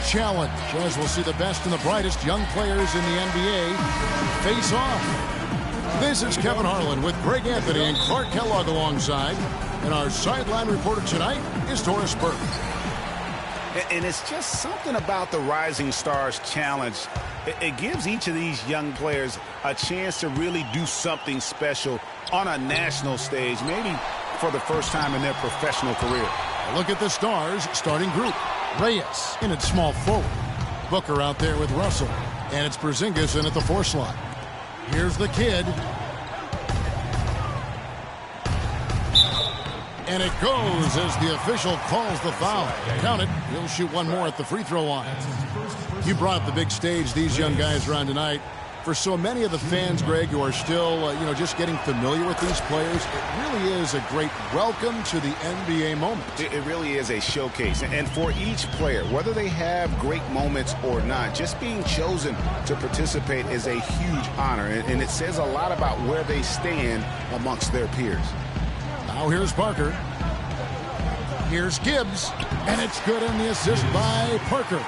challenge, as we'll see the best and the brightest young players in the NBA face off. This is Kevin Harlan with Greg Anthony and Clark Kellogg alongside. And our sideline reporter tonight is Doris Burke. And it's just something about the Rising Stars Challenge. It gives each of these young players a chance to really do something special on a national stage, maybe for the first time in their professional career. Look at the Stars starting group. Reyes in at small forward. Booker out there with Russell. And it's Porzingis in at the 4 slot. Here's the kid. And it goes as the official calls the foul. Count it. He'll shoot one more at the free throw line. You brought up the big stage these young guys are on tonight. For so many of the fans, Greg, who are still, just getting familiar with these players, it really is a great welcome to the NBA moment. It really is a showcase. And for each player, whether they have great moments or not, just being chosen to participate is a huge honor. And it says a lot about where they stand amongst their peers. Now here's Parker. Here's Gibbs. And it's good in the assist by Parker.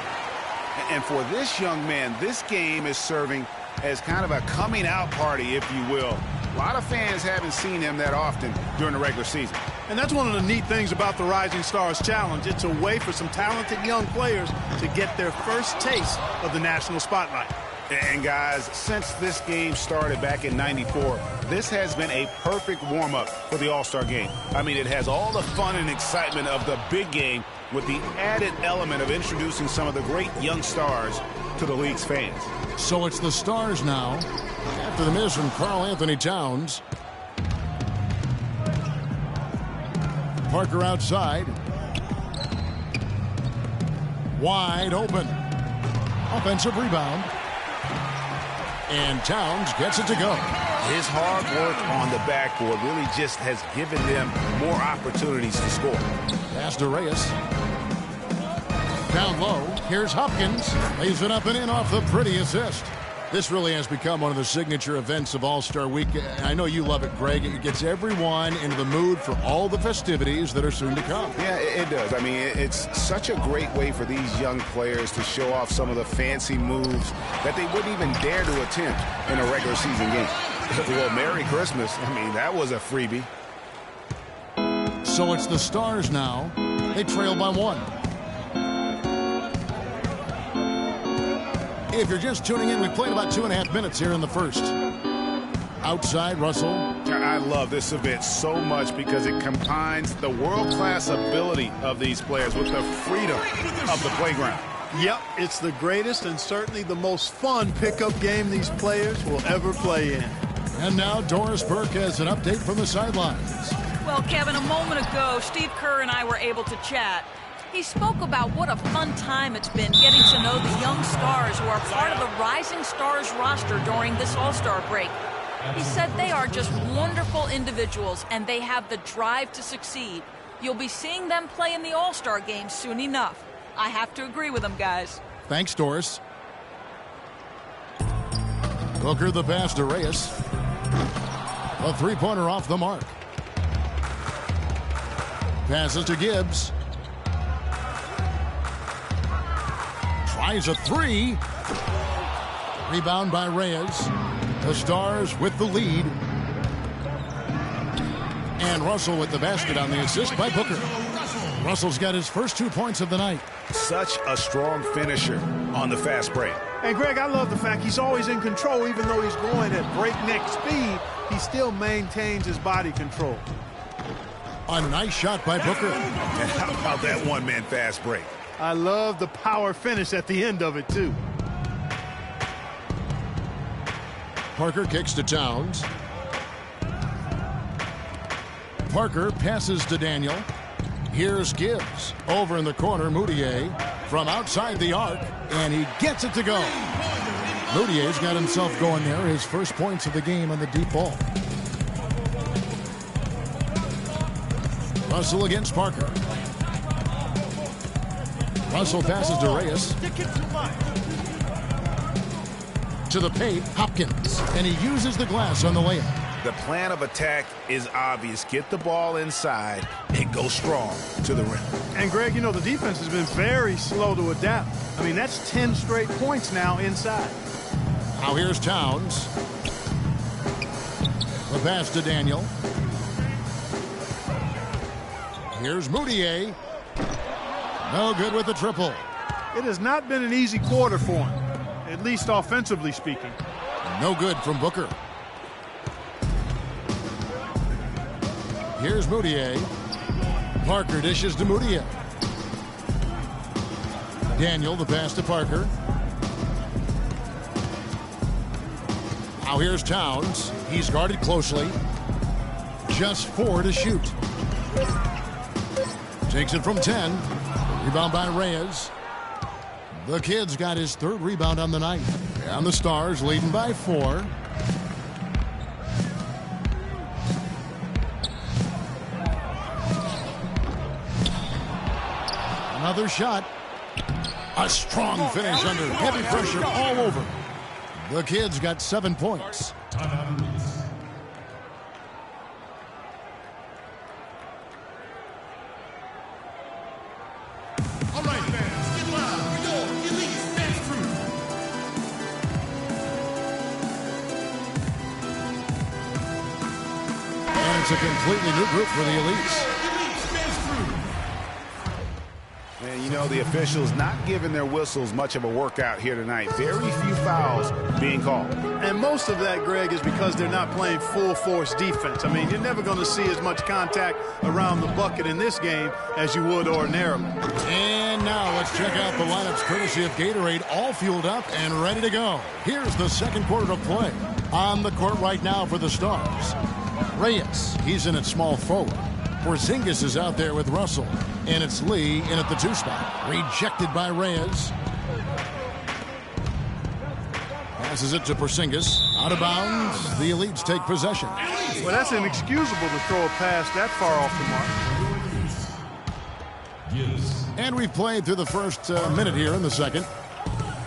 And for this young man, this game is serving as kind of a coming out party, if you will. A lot of fans haven't seen him that often during the regular season. And that's one of the neat things about the Rising Stars Challenge. It's a way for some talented young players to get their first taste of the national spotlight. And guys, since this game started back in '94, this has been a perfect warm-up for the All-Star game. I mean, it has all the fun and excitement of the big game with the added element of introducing some of the great young stars to the league's fans. So it's the Stars now after the miss from Karl Anthony Towns. Parker outside. Wide open. Offensive rebound. And Towns gets it to go. His hard work on the backboard really just has given them more opportunities to score. Pass to Reyes. Down low. Here's Hopkins. Lays it up and in off the pretty assist. This really has become one of the signature events of All-Star Week. I know you love it, Greg. It gets everyone into the mood for all the festivities that are soon to come. Yeah, it does. I mean, it's such a great way for these young players to show off some of the fancy moves that they wouldn't even dare to attempt in a regular season game. Well, Merry Christmas. I mean, that was a freebie. So it's the Stars now. They trail by 1. If you're just tuning in, we played about 2.5 minutes here in the first. Outside, Russell. I love this event so much because it combines the world-class ability of these players with the freedom of the playground. Yep, it's the greatest and certainly the most fun pickup game these players will ever play in. And now Doris Burke has an update from the sidelines. Well, Kevin, a moment ago, Steve Kerr and I were able to chat. He spoke about what a fun time it's been getting to know the young stars who are part of the Rising Stars roster during this All-Star break. He said they are just wonderful individuals and they have the drive to succeed. You'll be seeing them play in the All-Star game soon enough. I have to agree with them, guys. Thanks, Doris. Booker the pass to Reyes. A three-pointer off the mark. Passes to Gibbs. Tries a 3. Rebound by Reyes. The Stars with the lead. And Russell with the basket on the assist by Booker. Russell's got his first 2 points of the night. Such a strong finisher on the fast break. And, Greg, I love the fact he's always in control. Even though he's going at breakneck speed, he still maintains his body control. A nice shot by Booker. And how about that one-man fast break? I love the power finish at the end of it, too. Parker kicks to Towns. Parker passes to Daniel. Here's Gibbs. Over in the corner, Moutier from outside the arc, and he gets it to go. Moutier's got himself going there. His first points of the game on the deep ball. Russell against Parker. Russell passes to Reyes. To the paint, Hopkins. And he uses the glass on the layup. The plan of attack is obvious. Get the ball inside and go strong to the rim. And, Greg, you know, the defense has been very slow to adapt. I mean, that's 10 straight points now inside. Now here's Towns. The pass to Daniel. Here's Moutier. No good with the triple. It has not been an easy quarter for him, at least offensively speaking. No good from Booker. Here's Moutier. Parker dishes to Moutier. Daniel, the pass to Parker. Now here's Towns. He's guarded closely. Just 4 to shoot. Takes it from 10. Rebound by Reyes. The kid's got his 3rd rebound on the night. And the Stars leading by 4. Another shot. A strong finish under heavy pressure all over. The kid's got 7 points. All right, fans, get loud. We go. Elite dance crew. And it's a completely new group for the Elites. And you know, the officials not giving their whistles much of a workout here tonight. Very few fouls being called. And most of that, Greg, is because they're not playing full-force defense. I mean, you're never going to see as much contact around the bucket in this game as you would ordinarily. And now let's check out the lineups courtesy of Gatorade, all fueled up and ready to go. Here's the second quarter of play. On the court right now for the Stars. Reyes, he's in at small forward. Porzingis is out there with Russell. And it's Lee in at the 2 spot. Rejected by Reyes. Passes it to Porzingis. Out of bounds. The Elites take possession. Well, that's inexcusable to throw a pass that far off the mark. And we've played through the first minute here in the second.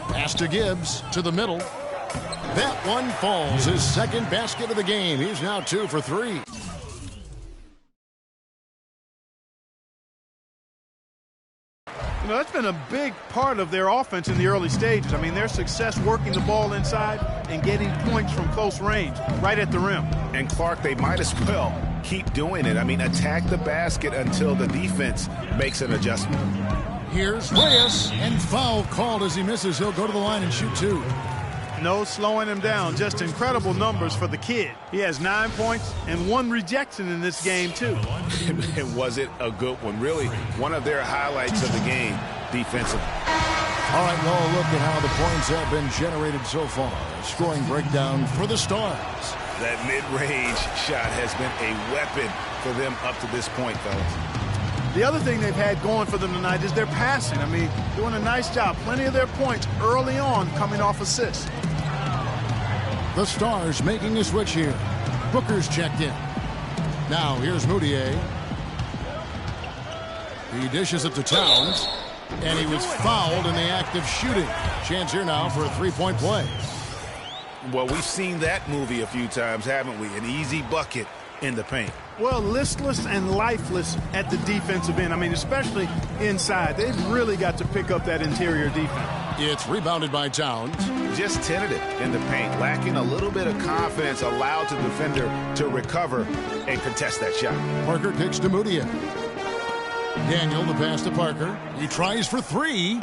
Pass to Gibbs to the middle. That one falls. His 2nd basket of the game. He's now 2 for 3. You know, that's been a big part of their offense in the early stages. I mean, their success working the ball inside and getting points from close range, right at the rim. And Clark, they might as well keep doing it. I mean, attack the basket until the defense makes an adjustment. Here's Reyes, and foul called as he misses. He'll go to the line and shoot 2. No slowing him down. Just incredible numbers for the kid. He has 9 points and 1 rejection in this game, too. And was it a good one? Really, one of their highlights of the game defensively. All right, well, look at how the points have been generated so far. A scoring breakdown for the Stars. That mid-range shot has been a weapon for them up to this point, fellas. The other thing they've had going for them tonight is their passing. I mean, doing a nice job. Plenty of their points early on coming off assists. The Stars making a switch here. Booker's checked in. Now here's Moutier. He dishes it to Towns. And he was fouled in the act of shooting. Chance here now for a 3-point play. Well, we've seen that movie a few times, haven't we? An easy bucket in the paint. Well, listless and lifeless at the defensive end. I mean, especially inside. They've really got to pick up that interior defense. It's rebounded by Towns. Just tentative in the paint, lacking a little bit of confidence, allowed the defender to recover and contest that shot. Parker kicks to Moutier. Daniel, the pass to Parker. He tries for 3.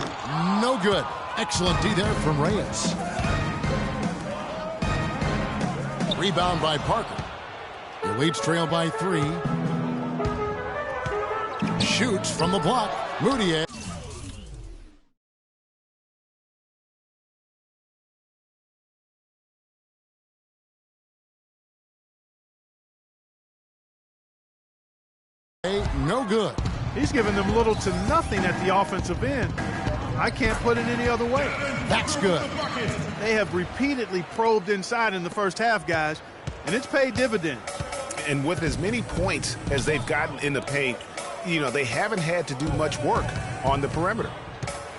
No good. Excellent D there from Reyes. Rebound by Parker. The Elites trail by 3. Shoots from the block. Moutier. No good. He's given them little to nothing at the offensive end. I can't put it any other way. That's good. They have repeatedly probed inside in the first half, guys, and it's paid dividends. And with as many points as they've gotten in the paint, you know, they haven't had to do much work on the perimeter.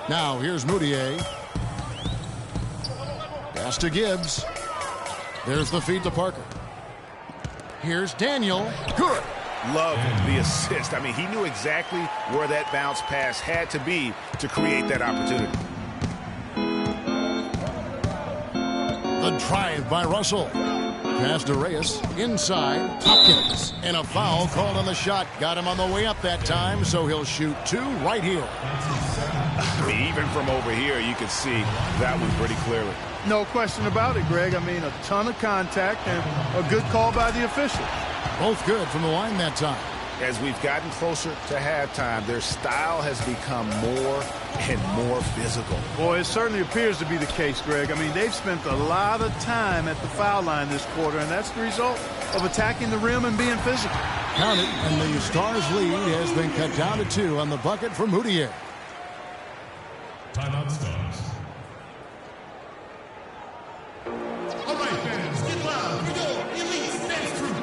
Now here's Moutier. Pass to Gibbs. There's the feed to Parker. Here's Daniel. Good. Love the assist. I mean, he knew exactly where that bounce pass had to be to create that opportunity. The drive by Russell. Pass to Reyes. Inside. Hopkins. And a foul called on the shot. Got him on the way up that time, so he'll shoot 2 right here. I mean, even from over here, you can see that one pretty clearly. No question about it, Greg. I mean, a ton of contact and a good call by the official. Both good from the line that time. As we've gotten closer to halftime, their style has become more and more physical. Boy, it certainly appears to be the case, Greg. I mean, they've spent a lot of time at the foul line this quarter, and that's the result of attacking the rim and being physical. Count it, and the Stars' lead has been cut down to 2 on the bucket for Mudiay. Timeout Stars. All right, fans, get loud for your elite dance crew.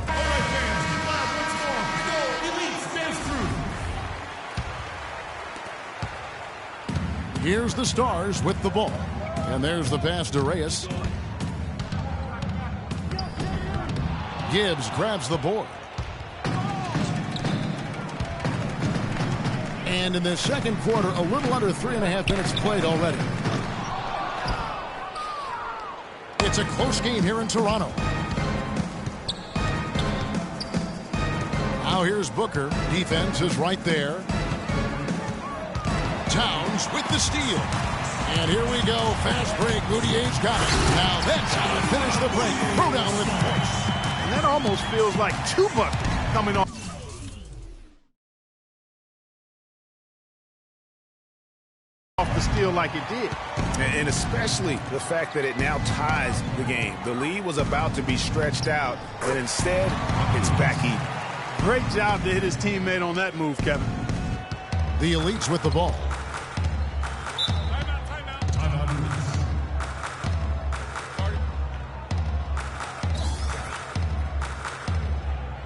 All right, fans, get loud once more for your elite dance crew. Here's the Stars with the ball. And there's the pass to Reyes. Gibbs grabs the board. And in the second quarter, a little under 3.5 minutes played already. It's a close game here in Toronto. Now here's Booker. Defense is right there. Towns with the steal. And here we go. Fast break. Mudiay's got it. Now that's how to finish the break. Throw down with force. And that almost feels like 2 buckets coming off the steal like it did. And especially the fact that it now ties the game. The lead was about to be stretched out, but instead, it's back even. Great job to hit his teammate on that move, Kevin. The Elites with the ball.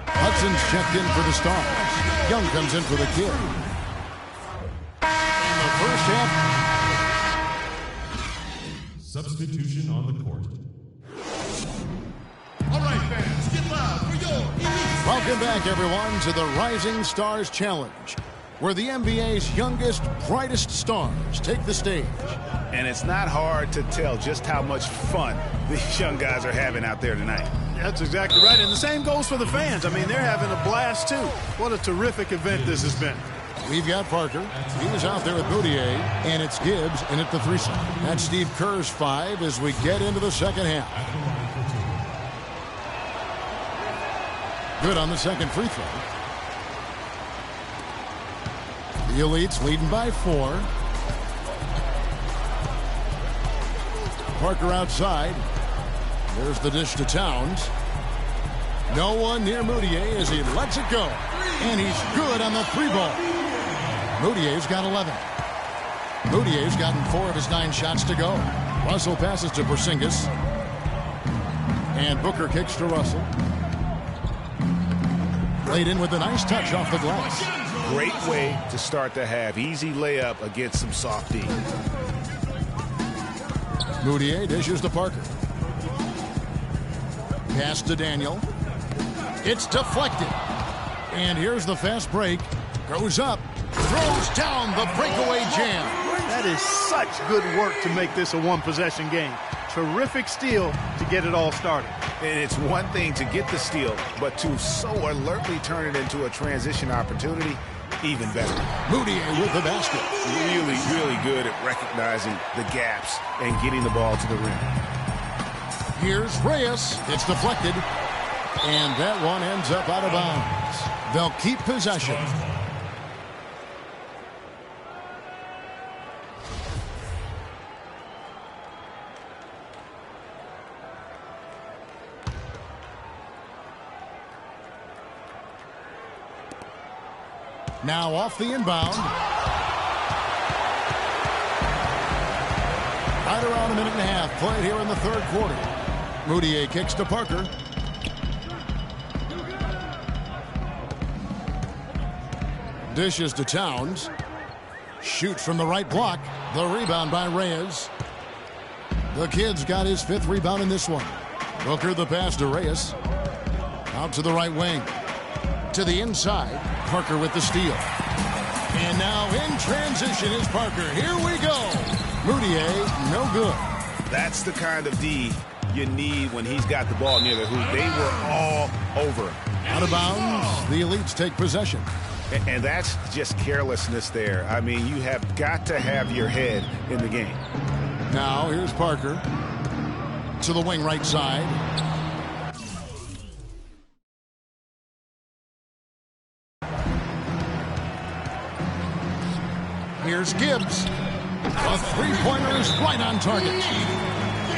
Hudson's checked in for the Stars. Young comes in for the Kid. In the first half. Substitution on the court. All right, fans, get loud for your elite. Welcome back, everyone, to the Rising Stars Challenge, where the NBA's youngest, brightest stars take the stage. And it's not hard to tell just how much fun these young guys are having out there tonight. That's exactly right. And the same goes for the fans. I mean, they're having a blast, too. What a terrific event this has been. We've got Parker. He's out there with Mudiay, and it's Gibbs in at the 3 side. That's Steve Kerr's 5 as we get into the second half. Good on the second free throw. The Elites leading by 4. Parker outside. There's the dish to Towns. No one near Mudiay as he lets it go. And he's good on the 3 ball. Mudiay's got 11. Mudiay's gotten 4 of his 9 shots to go. Russell passes to Porzingis. And Booker kicks to Russell. Laid in with a nice touch off the glass. Great way to start the half. Easy layup against some soft D. Mudiay dishes to Parker. Pass to Daniel. It's deflected. And here's the fast break. Goes up. Throws down the breakaway jam. That is such good work to make this a one-possession game. Terrific steal to get it all started. And it's one thing to get the steal, but to so alertly turn it into a transition opportunity, even better. Mudiay with the basket. Really, really good at recognizing the gaps and getting the ball to the rim. Here's Reyes. It's deflected. And that one ends up out of bounds. They'll keep possession. Now off the inbound. Right around a minute and a half played here in the third quarter. Mudiay kicks to Parker. Dishes to Towns. Shoots from the right block. The rebound by Reyes. The Kid's got his 5th rebound in this one. Booker the pass to Reyes. Out to the right wing. To the inside. Parker with the steal. And now in transition is Parker. Here we go. Moutier, no good. That's the kind of D you need when he's got the ball near the hoop. They were all over him. Out of bounds. The Elites take possession. And that's just carelessness there. I mean, you have got to have your head in the game. Now here's Parker. To the wing right side. Here's Gibbs. A three-pointer is right on target.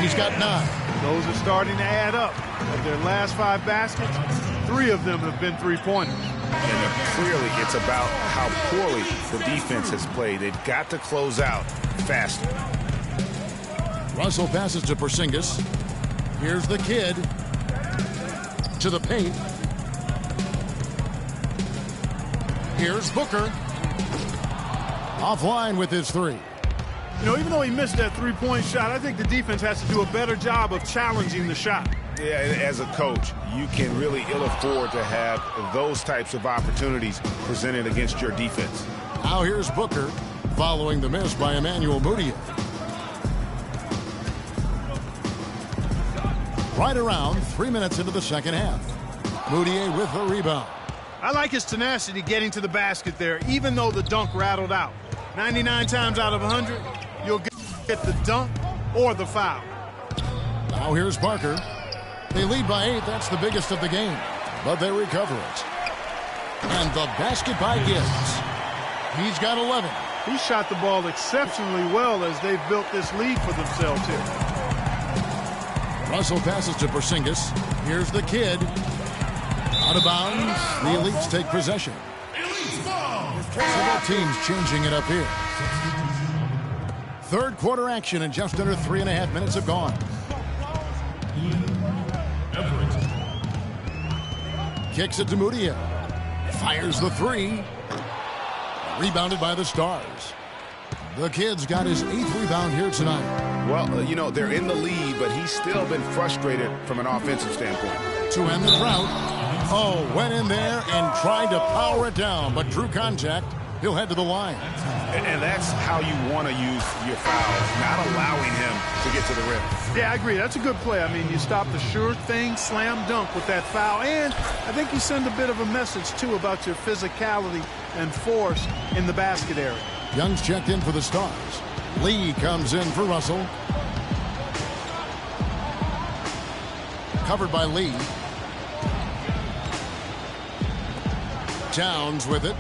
He's got 9. Those are starting to add up. Of their last 5 baskets, 3 of them have been three-pointers. And clearly it's about how poorly the defense has played. They've got to close out faster. Russell passes to Porzingis. Here's the Kid. To the paint. Here's Booker. Offline with his 3. You know, even though he missed that three-point shot, I think the defense has to do a better job of challenging the shot. Yeah, as a coach, you can really ill afford to have those types of opportunities presented against your defense. Now here's Booker following the miss by Emmanuel Moutier. Right around 3 minutes into the second half. Moutier with the rebound. I like his tenacity getting to the basket there, even though the dunk rattled out. 99 times out of 100, you'll get the dunk or the foul. Now here's Parker. They lead by 8. That's the biggest of the game. But they recover it. And the basket by Gibbs. He's got 11. He shot the ball exceptionally well as they've built this lead for themselves here. Russell passes to Porzingis. Here's the Kid. Out of bounds. The Elites take possession. Both teams changing it up here. Third quarter action and just under 3.5 minutes have gone. Kicks it to Moutier. Fires the 3. Rebounded by the Stars. The Kid's got his 8th rebound here tonight. Well, you know, they're in the lead, but he's still been frustrated from an offensive standpoint. To end the drought. Oh, went in there and tried to power it down, but drew contact. He'll head to the line. And that's how you want to use your fouls, not allowing him to get to the rim. Yeah, I agree. That's a good play. I mean, you stop the sure thing, slam dunk with that foul. And I think you send a bit of a message, too, about your physicality and force in the basket area. Young's checked in for the Stars. Lee comes in for Russell. Covered by Lee. Towns with it.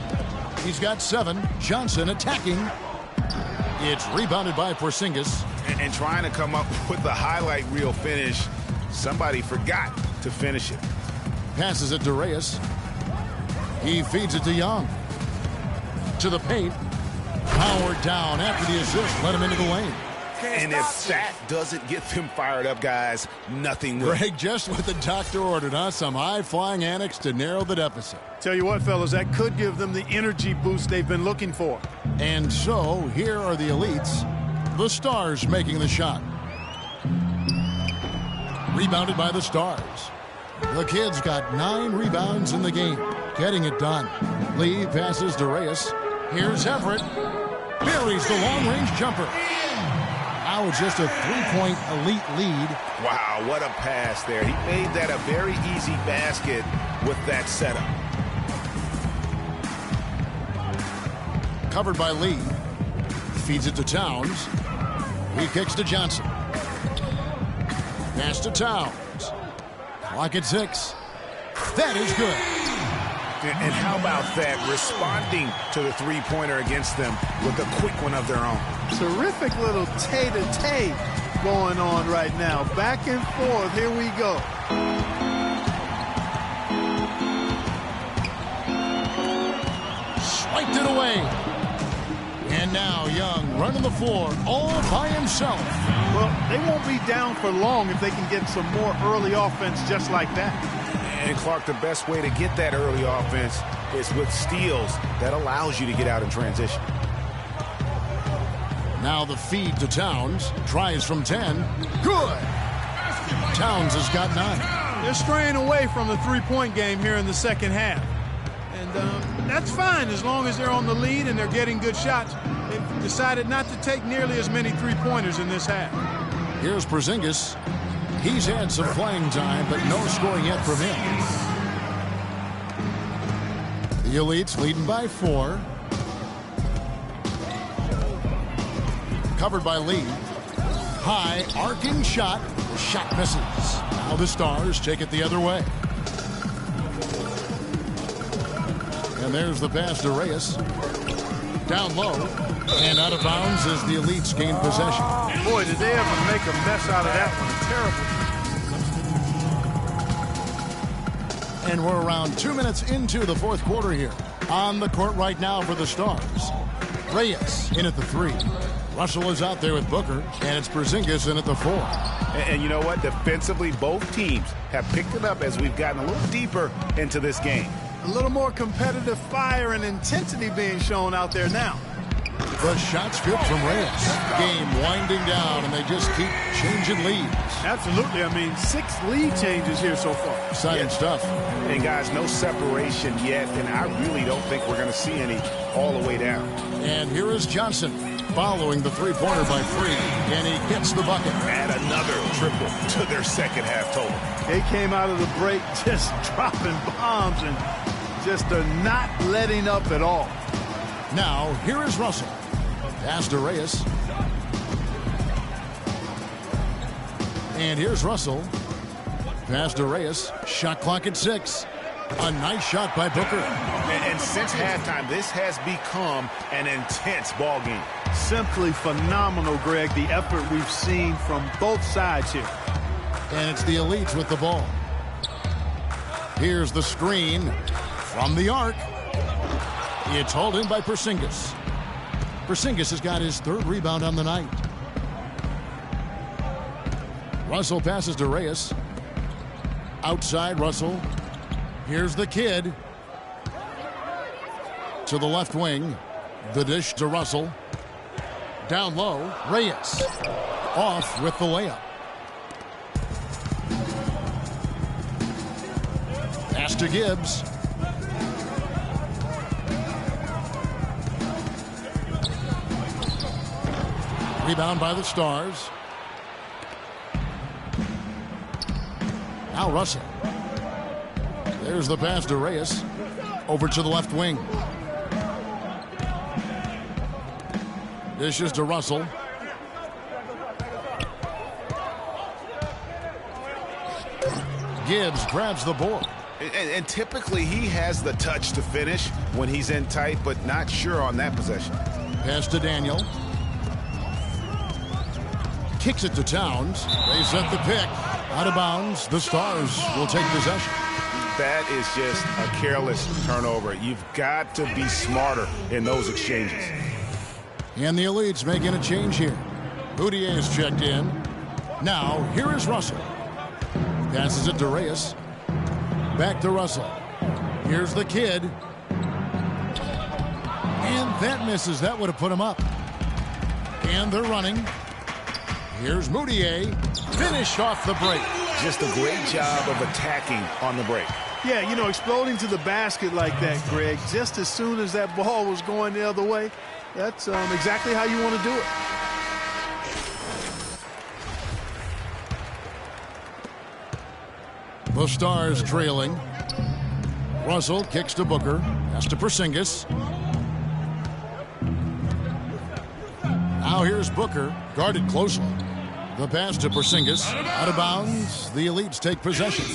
He's got 7. Johnson attacking. It's rebounded by Porzingis. And trying to come up with the highlight reel finish. Somebody forgot to finish it. Passes it to Reyes. He feeds it to Young. To the paint. Powered down after the assist. Let him into the lane. And if that doesn't get them fired up, guys, nothing will. Greg, just what the doctor ordered, huh? Some high-flying annex to narrow the deficit. Tell you what, fellas, that could give them the energy boost they've been looking for. And so, here are the Elites. The Stars making the shot. Rebounded by the Stars. The Kid's got 9 rebounds in the game. Getting it done. Lee passes to Reyes. Here's Everett. Buries the long-range jumper. Now it's just a 3-point Elite lead. Wow, what a pass there. He made that a very easy basket with that setup. Covered by Lee. Feeds it to Towns. He kicks to Johnson. Pass to Towns. Clock at 6. That is good. And how about that? Responding to the three-pointer against them with a quick one of their own. Terrific little tay-to-tay going on right now. Back and forth. Here we go. Swiped it away. And now Young running the floor all by himself. Well, they won't be down for long if they can get some more early offense just like that. And Clark, the best way to get that early offense is with steals that allows you to get out in transition. Now the feed to Towns. Tries from 10. Good. Towns has got 9. They're straying away from the three-point game here in the second half. And that's fine as long as they're on the lead and they're getting good shots. They've decided not to take nearly as many three-pointers in this half. Here's Porzingis. He's had some playing time, but no scoring yet from him. The Elites leading by 4. Covered by Lee. High, arcing shot. Shot misses. Now the Stars take it the other way. And there's the pass to Reyes. Down low. And out of bounds as the Elites gain possession. Boy, did they ever make a mess out of that one. Terrible. And we're around 2 minutes into the fourth quarter here. On the court right now for the Stars. Reyes in at the 3. Russell is out there with Booker, and it's Porzingis in at the 4. And you know what? Defensively, both teams have picked it up as we've gotten a little deeper into this game. A little more competitive fire and intensity being shown out there now. The shot's good from Reyes. Game winding down, and they just keep changing leads. Absolutely. I mean, 6 lead changes here so far. Exciting stuff. And guys, no separation yet, and I really don't think we're going to see any all the way down. And here is Johnson following the three-pointer by 3, and he gets the bucket. Add another triple to their second half total. They came out of the break just dropping bombs and just are not letting up at all. Now, here is Russell. Pass to Reyes. And here's Russell. Pass to Reyes. Shot clock at 6. A nice shot by Booker. And since halftime, this has become an intense ball game. Simply phenomenal, Greg, the effort we've seen from both sides here. And it's the Elites with the ball. Here's the screen from the arc. It's hauled in by Porzingis. Porzingis has got his 3rd rebound on the night. Russell passes to Reyes. Outside Russell. Here's the kid. To the left wing. The dish to Russell. Down low. Reyes. Off with the layup. Pass to Gibbs. Rebound by the Stars. Now Russell. There's the pass to Reyes. Over to the left wing. Dishes to Russell. Gibbs grabs the board. And typically he has the touch to finish when he's in tight, but not sure on that possession. Pass to Daniel. Kicks it to Towns. They set the pick. Out of bounds. The Stars will take possession. That is just a careless turnover. You've got to be smarter in those exchanges. And the Elites making a change here. Boutier is checked in. Now, here is Russell. Passes it to Reyes. Back to Russell. Here's the kid. And that misses. That would have put him up. And they're running. Here's Moutier. Finished off the break. Just a great job of attacking on the break. Yeah, you know, exploding to the basket like that, Greg, just as soon as that ball was going the other way, that's exactly how you want to do it. The Stars trailing. Russell kicks to Booker. Pass to Porzingis. Now here's Booker, guarded closely. The pass to Porzingis. Out of bounds. The Elites take possession.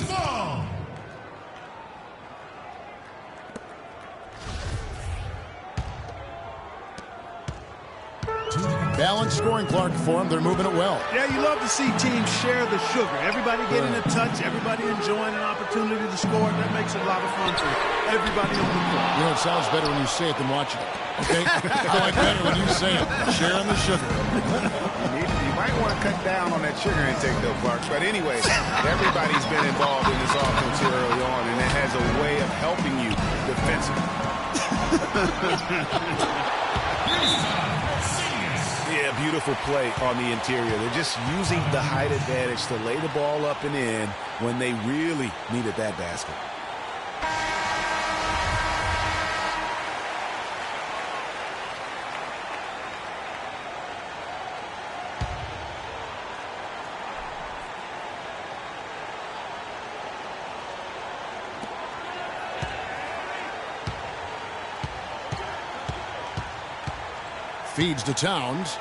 Balanced scoring, Clark, for them. They're moving it well. Yeah, you love to see teams share the sugar. Everybody getting a touch, everybody enjoying an opportunity to score. That makes it a lot of fun for everybody on the court. You know, it sounds better when you say it than watching it. Okay? I like better when you say it. Sharing the sugar. You might want to cut down on that sugar intake, though, Clark. But anyways, everybody's been involved in this offense here early on, and it has a way of helping you defensively. Yeah, beautiful play on the interior. They're just using the height advantage to lay the ball up and in when they really needed that basket. Feeds to Towns.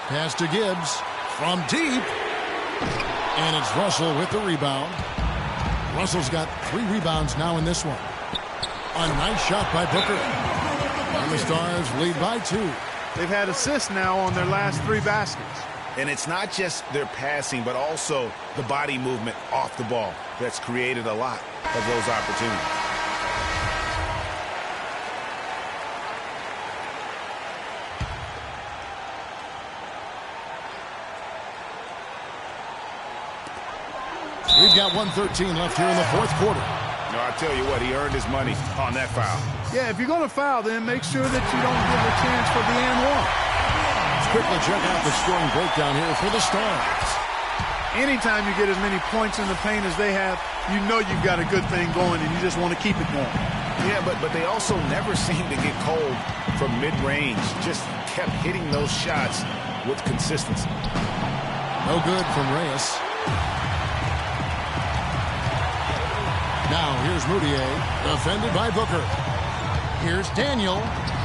Pass to Gibbs from deep. And it's Russell with the rebound. Russell's got 3 rebounds now in this one. A nice shot by Booker. And the Stars lead by 2. They've had assists now on their last 3 baskets. And it's not just their passing, but also the body movement off the ball that's created a lot of those opportunities. We've got 1:13 left here in the fourth quarter. No, I tell you what, he earned his money on that foul. Yeah, if you're going to foul, then make sure that you don't give a chance for the and one. Let's quickly check out the scoring breakdown here for the Stars. Anytime you get as many points in the paint as they have, you know you've got a good thing going, and you just want to keep it going. Yeah, but they also never seem to get cold from mid-range. Just kept hitting those shots with consistency. No good from Reyes. Now here's Moutier, defended by Booker. Here's Daniel,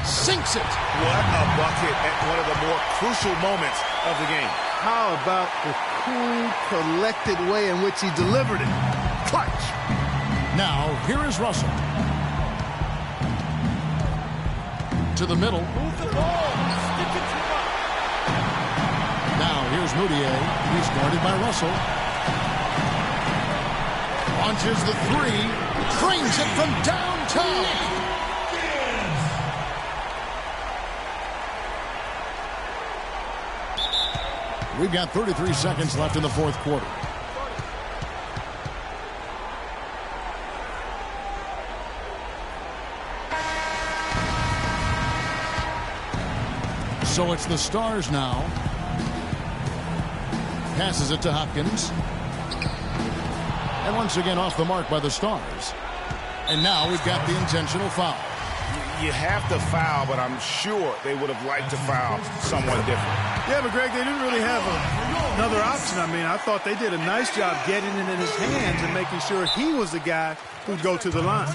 sinks it. What a bucket at one of the more crucial moments of the game. How about the cool, collected way in which he delivered it? Clutch. Now here is Russell. To the middle. Move the ball. Stick it to him. Now here's Moutier. He's guarded by Russell. Launches the 3, trains it from downtown. We've got 33 seconds left in the fourth quarter. So it's the Stars now. Passes it to Hopkins. And once again off the mark by the Stars. And now we've got the intentional foul. You have to foul, but I'm sure they would have liked to foul someone different. Yeah, but Greg, they didn't really have another option. I mean, I thought they did a nice job getting it in his hands and making sure he was the guy who'd go to the line.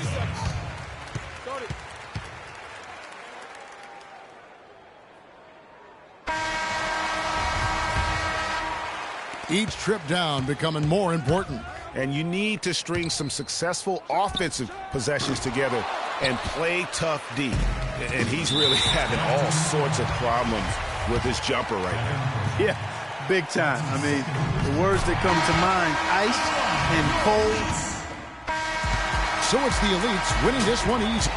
Each trip down becoming more important. And you need to string some successful offensive possessions together and play tough D. And he's really having all sorts of problems with his jumper right now. Yeah, big time. I mean, the words that come to mind, ice and cold. So it's the Elites winning this one easy.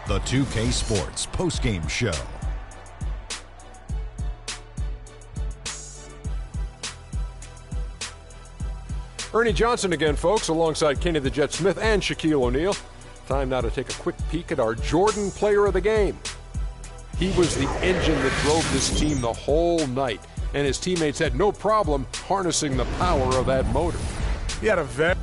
The 2K Sports postgame show. Ernie Johnson again, folks, alongside Kenny the Jet Smith and Shaquille O'Neal. Time now to take a quick peek at our Jordan player of the game. He was the engine that drove this team the whole night, and his teammates had no problem harnessing the power of that motor. He had a very...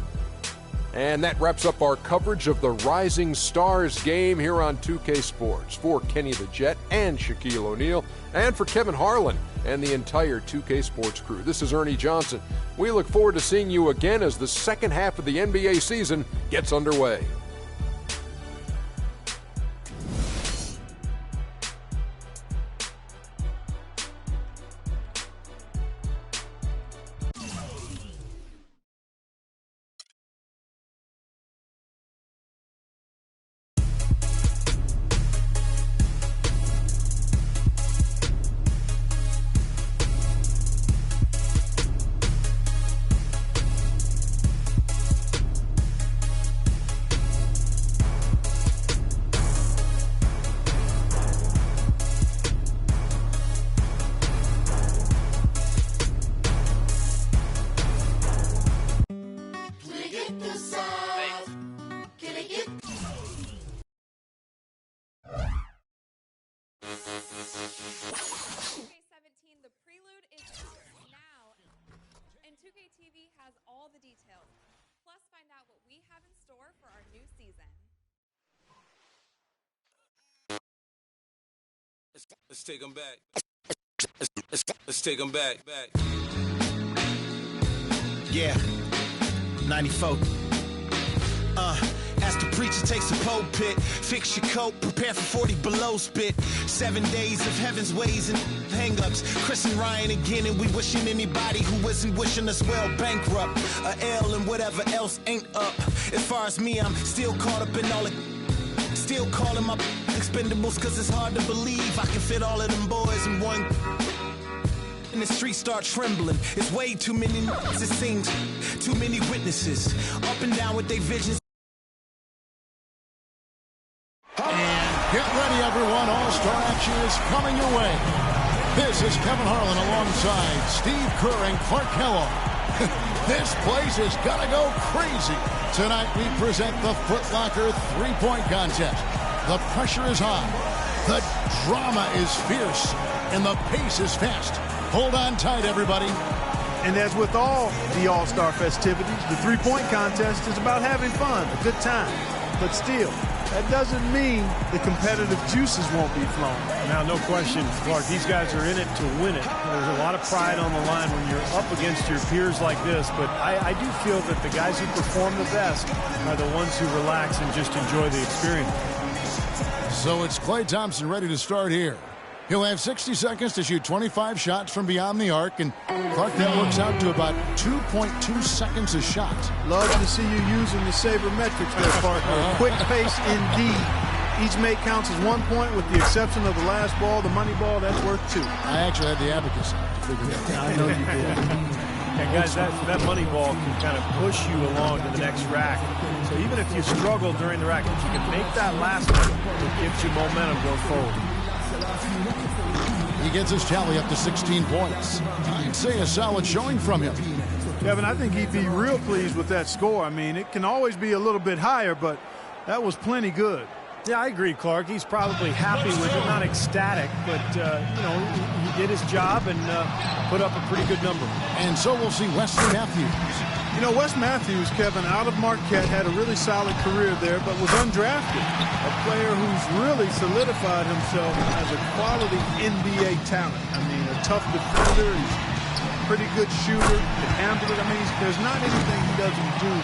And that wraps up our coverage of the Rising Stars game here on 2K Sports. For Kenny the Jet and Shaquille O'Neal, and for Kevin Harlan and the entire 2K Sports crew, this is Ernie Johnson. We look forward to seeing you again as the second half of the NBA season gets underway. Let's take them back. Let's take them back. Yeah, 94. As the preacher takes the pulpit, fix your coat, prepare for 40 below spit. 7 days of heaven's ways and hang-ups. Chris and Ryan again, and we wishing anybody who isn't wishing us well bankrupt. A L and whatever else ain't up. As far as me, I'm still caught up in all the... Still calling my expendables, cause it's hard to believe I can fit all of them boys in one... And the streets start trembling. It's way too many it seems. Too many witnesses. Up and down with their visions. And get ready, everyone. All-Star action is coming your way. This is Kevin Harlan alongside Steve Kerr and Clark Kellogg. This place is gonna go crazy. Tonight we present the Foot Locker three-point contest. The pressure is high. The drama is fierce. And the pace is fast. Hold on tight, everybody. And as with all the All-Star festivities, the three-point contest is about having fun, a good time. But still, that doesn't mean the competitive juices won't be flowing. Now, no question, Clark, these guys are in it to win it. There's a lot of pride on the line when you're up against your peers like this, but I do feel that the guys who perform the best are the ones who relax and just enjoy the experience. So it's Klay Thompson ready to start here. He'll have 60 seconds to shoot 25 shots from beyond the arc, and Clark, that works out to about 2.2 seconds a shot. Love to see you using the sabermetrics there, partner. Quick pace indeed. Each make counts as 1 point with the exception of the last ball, the money ball, that's worth 2. I actually had the abacus on to figure that out. I know you did. And guys, that money ball can kind of push you along to the next rack. So even if you struggle during the rack, if you can make that last one, it gives you momentum going forward. He gets his tally up to 16 points. I'd say a solid showing from him. Kevin, I think he'd be real pleased with that score. I mean, it can always be a little bit higher, but that was plenty good. Yeah, I agree, Clark. He's probably happy with it, not ecstatic, but, he did his job and put up a pretty good number. And so we'll see Wesley Matthews. You know, Wes Matthews, Kevin, out of Marquette, had a really solid career there, but was undrafted. A player who's really solidified himself as a quality NBA talent. I mean, a tough defender. He's a pretty good shooter. Can handle it. I mean, there's not anything he doesn't do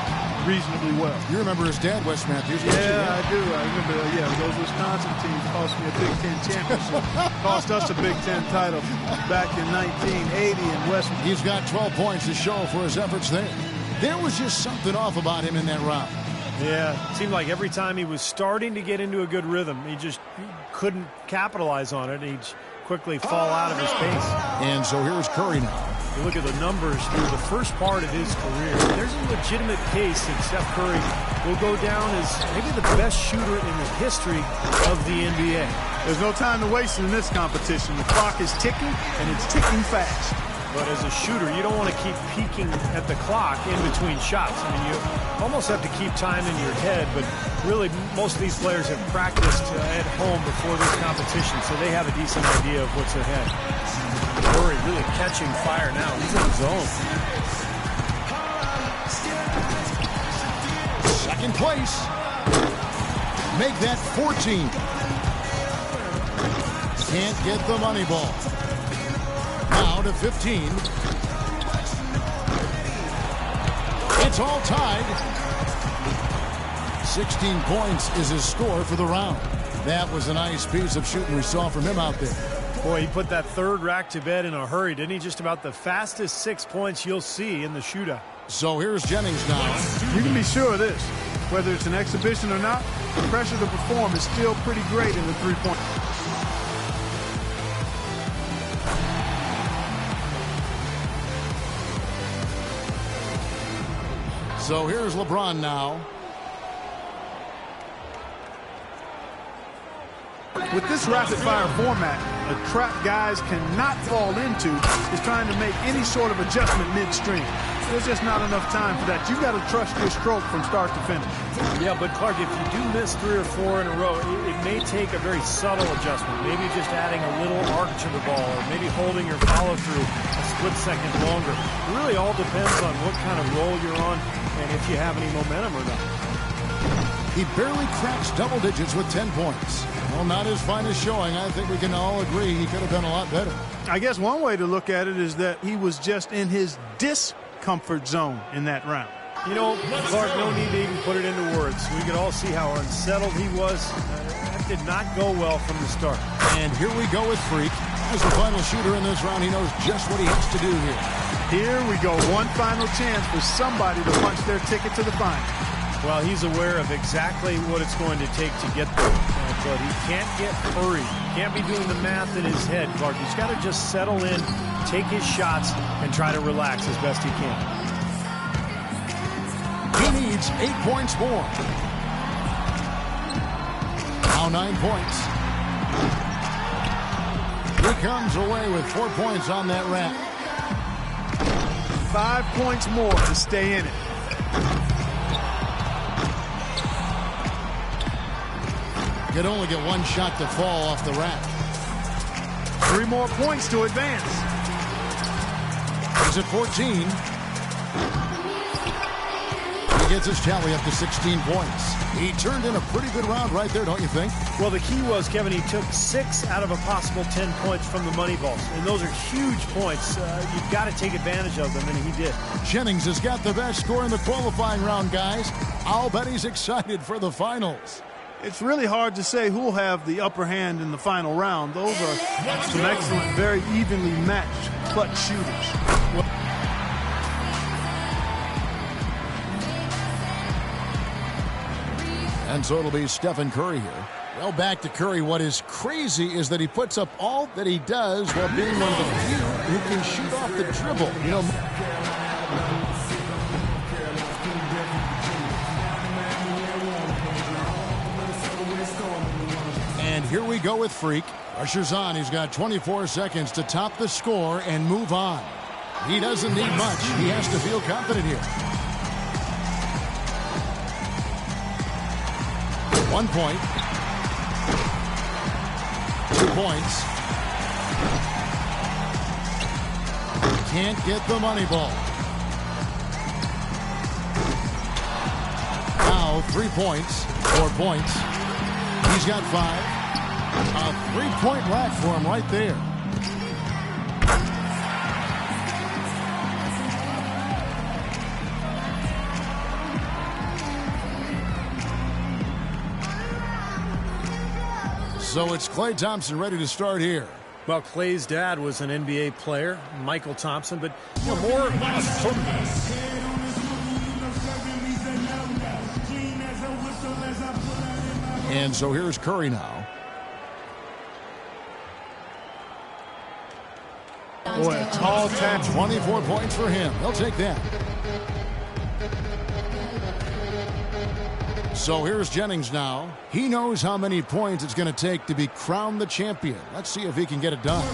reasonably well. You remember his dad, Wes Matthews? Yeah, I do. I remember, those Wisconsin teams cost me a Big Ten championship. Cost us a Big Ten title back in 1980 in West. He's got 12 points to show for his efforts there. There was just something off about him in that round. Yeah, it seemed like every time he was starting to get into a good rhythm, he couldn't capitalize on it. He'd quickly fall out of his pace. And so here's Curry now. You look at the numbers through the first part of his career. There's a legitimate case that Steph Curry will go down as maybe the best shooter in the history of the NBA. There's no time to waste in this competition. The clock is ticking, and it's ticking fast. But as a shooter, you don't want to keep peeking at the clock in between shots. I mean, you almost have to keep time in your head, but really most of these players have practiced at home before this competition, so they have a decent idea of what's ahead. Curry really catching fire now. He's in the zone. Second place. Make that 14. Can't get the money ball. Now to 15. It's all tied. 16 points is his score for the round. That was a nice piece of shooting we saw from him out there. Boy, he put that third rack to bed in a hurry, didn't he? Just about the fastest 6 points you'll see in the shootout. So here's Jennings now. You can be sure of this. Whether it's an exhibition or not, the pressure to perform is still pretty great in the three-point. So here's LeBron now. With this rapid-fire format, a trap guys cannot fall into is trying to make any sort of adjustment midstream. There's just not enough time for that. You've got to trust your stroke from start to finish. Yeah, but Clark, if you do miss 3 or 4 in a row, it may take a very subtle adjustment. Maybe just adding a little arc to the ball, or maybe holding your follow-through a split second longer. It really all depends on what kind of roll you're on and if you have any momentum or not. He barely cracks double digits with 10 points. Well, not his finest showing. I think we can all agree he could have done a lot better. I guess one way to look at it is that he was just in his discomfort zone in that round. You know, Clark, no need to even put it into words. We could all see how unsettled he was. That did not go well from the start. And here we go with Freak. As the final shooter in this round, he knows just what he has to do here. Here we go. One final chance for somebody to punch their ticket to the final. Well, he's aware of exactly what it's going to take to get there. But he can't get hurried. He can't be doing the math in his head, Clark. He's got to just settle in, take his shots, and try to relax as best he can. He needs 8 points more. Now 9 points. He comes away with 4 points on that rack. 5 points more to stay in it. Could only get one shot to fall off the rack. 3 more points to advance. He's at 14. He gets his tally up to 16 points. He turned in a pretty good round right there, don't you think? Well, the key was, Kevin, he took 6 out of a possible 10 points from the money balls. And those are huge points. You've got to take advantage of them, and he did. Jennings has got the best score in the qualifying round, guys. I'll bet he's excited for the finals. It's really hard to say who'll have the upper hand in the final round. Those are some excellent, very evenly matched clutch shooters. And so it'll be Stephen Curry here. Well, back to Curry. What is crazy is that he puts up all that he does while being one of the few who can shoot off the dribble. You know, and here we go with Freak. Pressure's on. He's got 24 seconds to top the score and move on. He doesn't need much. He has to feel confident here. 1 point. 2 points. Can't get the money ball. Now 3 points. 4 points. He's got 5. A 3-point rack for him right there. So it's Klay Thompson ready to start here. Well, Klay's dad was an NBA player, Michael Thompson, but more. And so here's Curry now. Boy, a tall task. 24 points for him. He'll take that. So here's Jennings now. He knows how many points it's going to take to be crowned the champion. Let's see if he can get it done.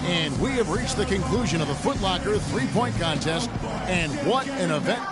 And we have reached the conclusion of the Foot Locker three-point contest. And what an event.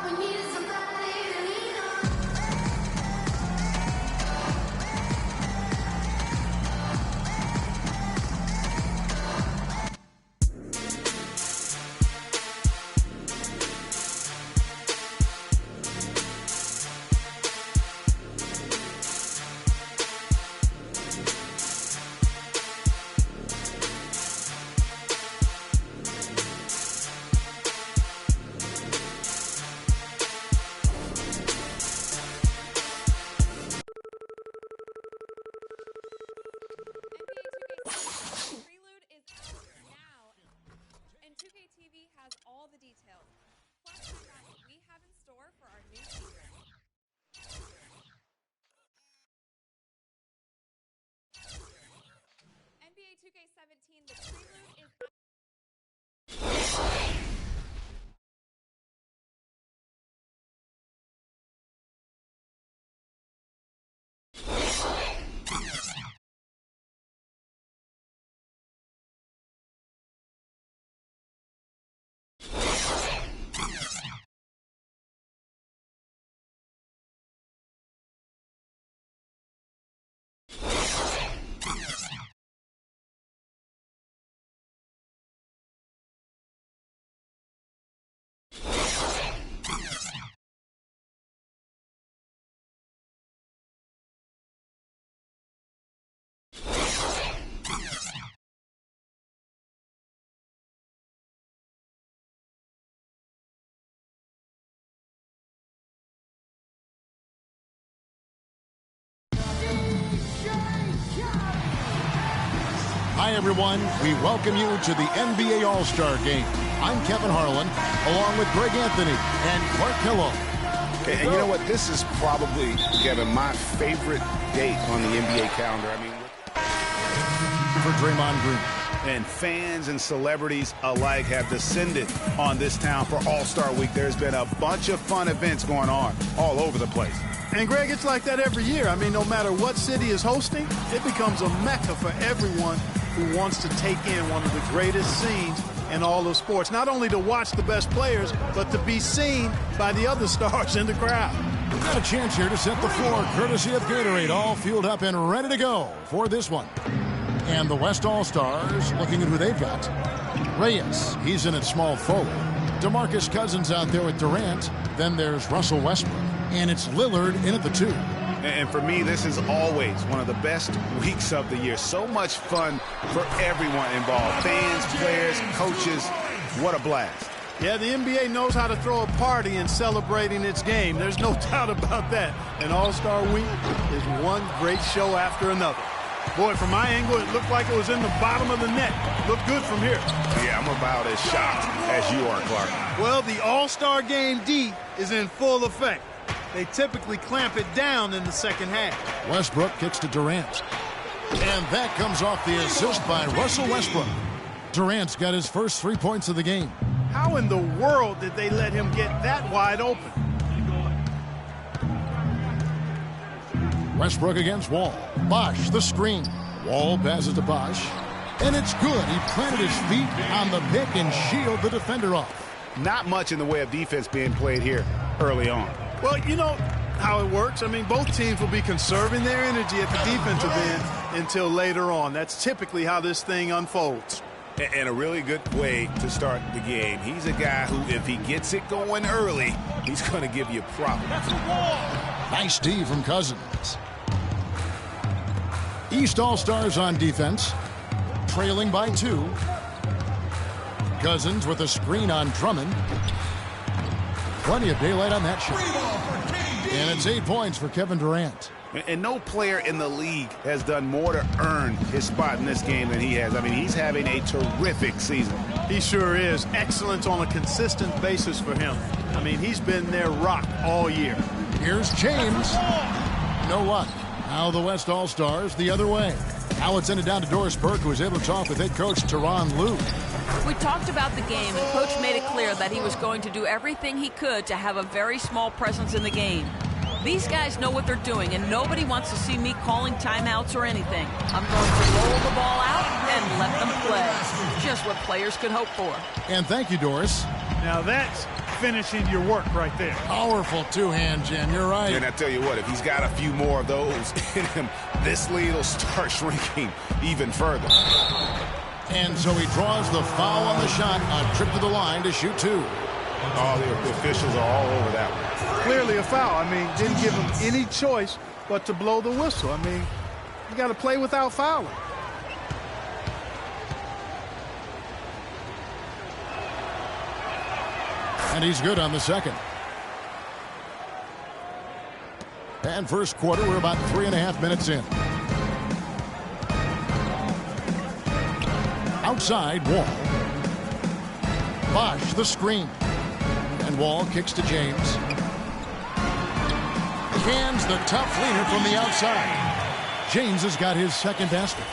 everyone. We welcome you to the NBA All-Star Game. I'm Kevin Harlan, along with Greg Anthony and Clark Kellogg. And you know what? This is probably, Kevin, my favorite date on the NBA calendar. I mean, for Draymond Green. And fans and celebrities alike have descended on this town for All-Star Week. There's been a bunch of fun events going on all over the place. And, Greg, it's like that every year. I mean, no matter what city is hosting, it becomes a mecca for everyone who wants to take in one of the greatest scenes in all of sports. Not only to watch the best players, but to be seen by the other stars in the crowd. We've got a chance here to set the floor, courtesy of Gatorade, all fueled up and ready to go for this one. And the West All-Stars, looking at who they've got. Reyes, he's in at small forward. DeMarcus Cousins out there with Durant. Then there's Russell Westbrook. And it's Lillard in at the 2. And for me, this is always one of the best weeks of the year. So much fun for everyone involved. Fans, players, coaches. What a blast. Yeah, the NBA knows how to throw a party in celebrating its game. There's no doubt about that. And All-Star Week is one great show after another. Boy, from my angle, it looked like it was in the bottom of the net. Looked good from here. Yeah, I'm about as shocked as you are, Clark. Well, the All-Star Game D is in full effect. They typically clamp it down in the second half. Westbrook kicks to Durant. And that comes off the assist by Russell Westbrook. Durant's got his first 3 points of the game. How in the world did they let him get that wide open? Westbrook against Wall. Bosh, the screen. Wall passes to Bosh. And it's good. He planted his feet on the pick and shielded the defender off. Not much in the way of defense being played here early on. Well, you know how it works. I mean, both teams will be conserving their energy at the defensive end until later on. That's typically how this thing unfolds. And a really good way to start the game. He's a guy who, if he gets it going early, he's going to give you problems. Nice D from Cousins. East All-Stars on defense, trailing by 2. Cousins with a screen on Drummond. Plenty of daylight on that shot. And it's 8 points for Kevin Durant. And no player in the league has done more to earn his spot in this game than he has. I mean, he's having a terrific season. He sure is. Excellence on a consistent basis for him. I mean, he's been their rock all year. Here's James. No luck. Now the West All-Stars the other way. Now it's ended down to Doris Burke, who was able to talk with head coach Tyronn Lue. We talked about the game, and Coach made it clear that he was going to do everything he could to have a very small presence in the game. These guys know what they're doing, and nobody wants to see me calling timeouts or anything. I'm going to roll the ball out and let them play. Just what players could hope for. And thank you, Doris. Now that's finishing your work right there. Powerful two-hand, Jen. You're right. And I tell you what, if he's got a few more of those in him, this lead will start shrinking even further. And so he draws the foul on the shot, a trip to the line to shoot 2. Oh, the officials are all over that one. Clearly a foul. I mean, didn't give him any choice but to blow the whistle. I mean, you got to play without fouling. And he's good on the second. And first quarter, we're about 3.5 minutes in. Outside, Wall. Bosh, the screen. And Wall kicks to James. Cans the tough leaner from the outside. James has got his second basket.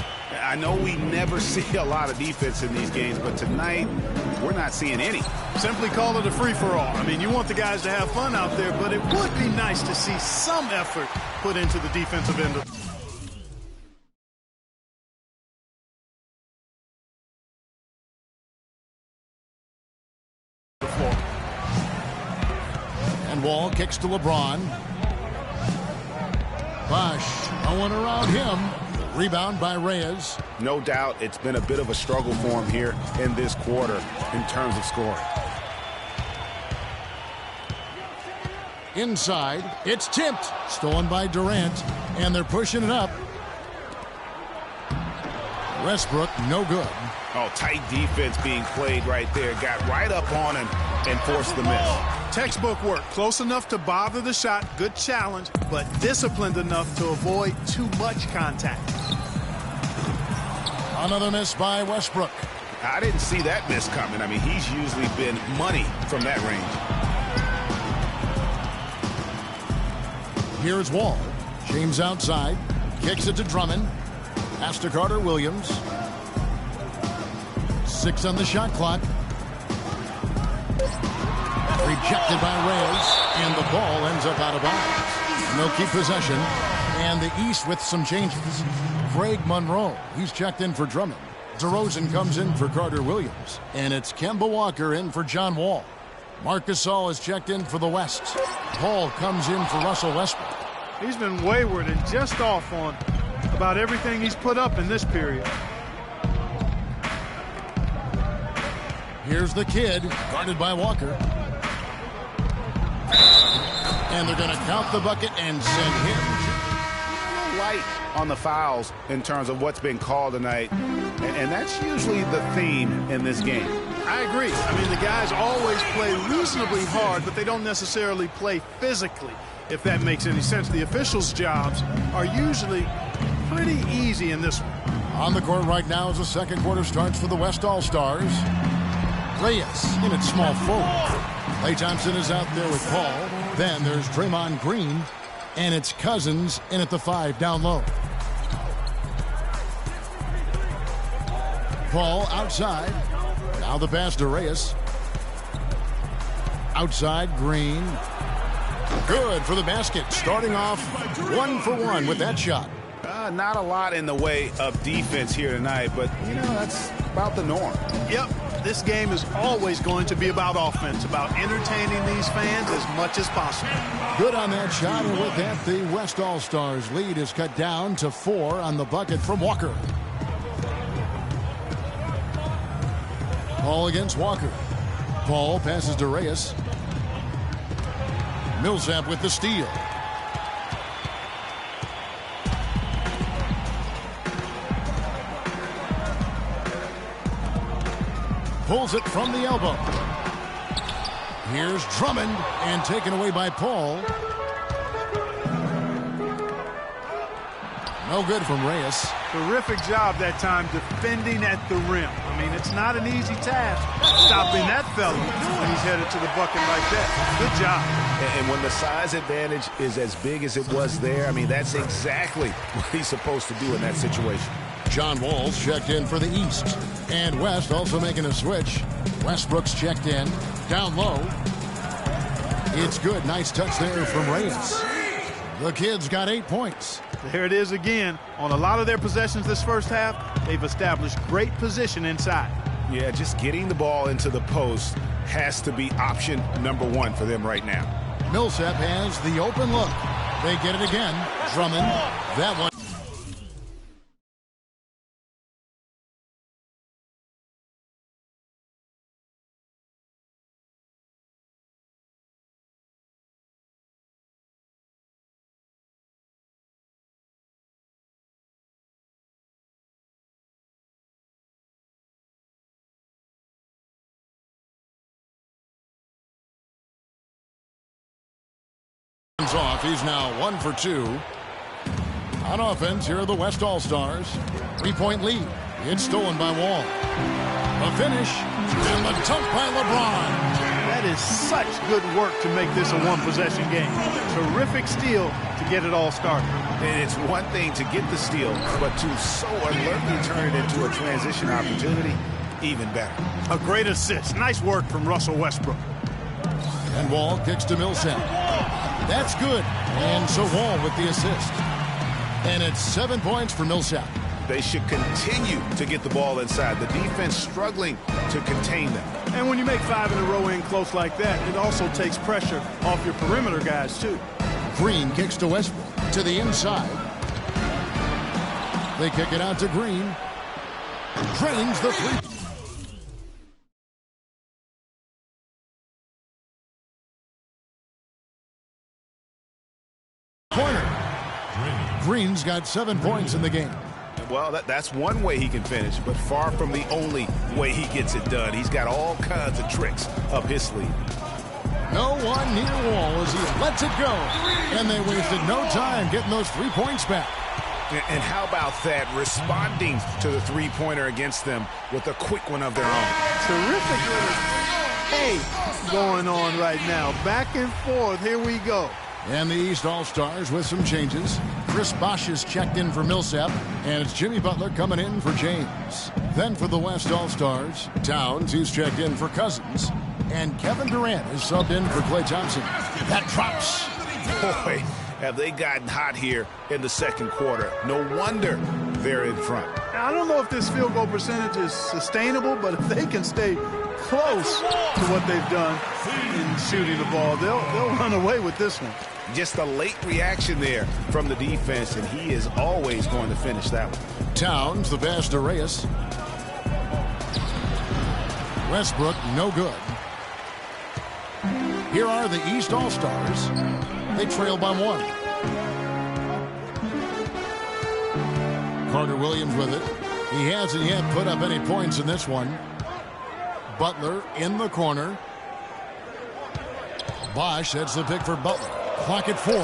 I know we never see a lot of defense in these games, but tonight we're not seeing any. Simply call it a free-for-all. I mean, you want the guys to have fun out there, but it would be nice to see some effort put into the defensive end of the floor. And Wall kicks to LeBron. Bosh going around him. Rebound by Reyes. No doubt it's been a bit of a struggle for him here in this quarter in terms of scoring. Inside, it's tipped. Stolen by Durant, and they're pushing it up. Westbrook, no good. Oh, tight defense being played right there. Got right up on him and forced the miss. Textbook work. Close enough to bother the shot. Good challenge, but disciplined enough to avoid too much contact. Another miss by Westbrook. I didn't see that miss coming. I mean, he's usually been money from that range. Here's Wall. James outside. Kicks it to Drummond. Pass to Carter Williams. 6 on the shot clock. Rejected by Reyes. And the ball ends up out of bounds. And they'll keep possession. And the East with some changes. Greg Monroe. He's checked in for Drummond. DeRozan comes in for Carter Williams. And it's Kemba Walker in for John Wall. Marc Gasol is checked in for the West. Paul comes in for Russell Westbrook. He's been wayward and just off on about everything he's put up in this period. Here's the kid, guarded by Walker. And they're going to count the bucket and send him. Light on the fouls in terms of what's been called tonight. And that's usually the theme in this game. I agree. I mean, the guys always play reasonably hard, but they don't necessarily play physically, if that makes any sense. The officials' jobs are usually pretty easy in this one. On the court right now as the second quarter starts for the West All-Stars. Reyes in at small forward. Klay Thompson is out there with Paul. Then there's Draymond Green. And it's Cousins in at the 5 down low. Paul outside. Now the pass to Reyes. Outside, Green. Good for the basket. Starting off 1 for 1 with that shot. Not a lot in the way of defense here tonight, but, you know, that's about the norm. Yep. This game is always going to be about offense, about entertaining these fans as much as possible. Good on that shot, and with that, the West All-Stars lead is cut down to 4 on the bucket from Walker. Paul against Walker. Paul passes to Reyes. Millsap with the steal. Pulls it from the elbow. Here's Drummond, and taken away by Paul. No good from Reyes. Terrific job that time defending at the rim. I mean, it's not an easy task stopping that fella when he's headed to the bucket like that. Good job. And when the size advantage is as big as it was there, I mean, that's exactly what he's supposed to do in that situation. John Wall's checked in for the East. And West also making a switch. Westbrook's checked in. Down low. It's good. Nice touch there from Reyes. The Kids got 8 points. There it is again. On a lot of their possessions this first half, they've established great position inside. Yeah, just getting the ball into the post has to be option number 1 for them right now. Millsap has the open look. They get it again. Drummond. That one. Off. He's now 1 for 2. On offense, here are the West All-Stars. 3-point lead. It's stolen by Wall. The finish, and the dunk by LeBron. That is such good work to make this a one-possession game. Terrific steal to get it all started. And it's one thing to get the steal, but to so alertly turn it into a transition opportunity, even better. A great assist. Nice work from Russell Westbrook. And Wall kicks to Millsap. That's good. And so Wall with the assist. And it's 7 points for Millsap. They should continue to get the ball inside. The defense struggling to contain them. And when you make 5 in a row in close like that, it also takes pressure off your perimeter guys, too. Green kicks to Westbrook to the inside. They kick it out to Green. Drains the three. Green's got 7 points in the game. Well, that's one way he can finish, but far from the only way he gets it done. He's got all kinds of tricks up his sleeve. No one near Wall as he lets it go. And they wasted no time getting those 3 points back. And how about that, responding to the three-pointer against them with a quick one of their own. Terrific hey going on right now. Back and forth. Here we go. And the East All-Stars with some changes. Chris Bosh is checked in for Millsap, and it's Jimmy Butler coming in for James. Then for the West All-Stars, Towns, he's checked in for Cousins, and Kevin Durant is subbed in for Klay Thompson. That drops. Boy, have they gotten hot here in the second quarter. No wonder they're in front. Now, I don't know if this field goal percentage is sustainable, but if they can stay close to what they've done in shooting the ball, they'll run away with this one. Just a late reaction there from the defense, and he is always going to finish that one. Towns, the pass to Reyes. Westbrook, no good. Here are the East All-Stars. They trail by 1. Carter Williams with it. He hasn't yet put up any points in this one. Butler in the corner. Bosh, that's the pick for Butler. Clock at 4.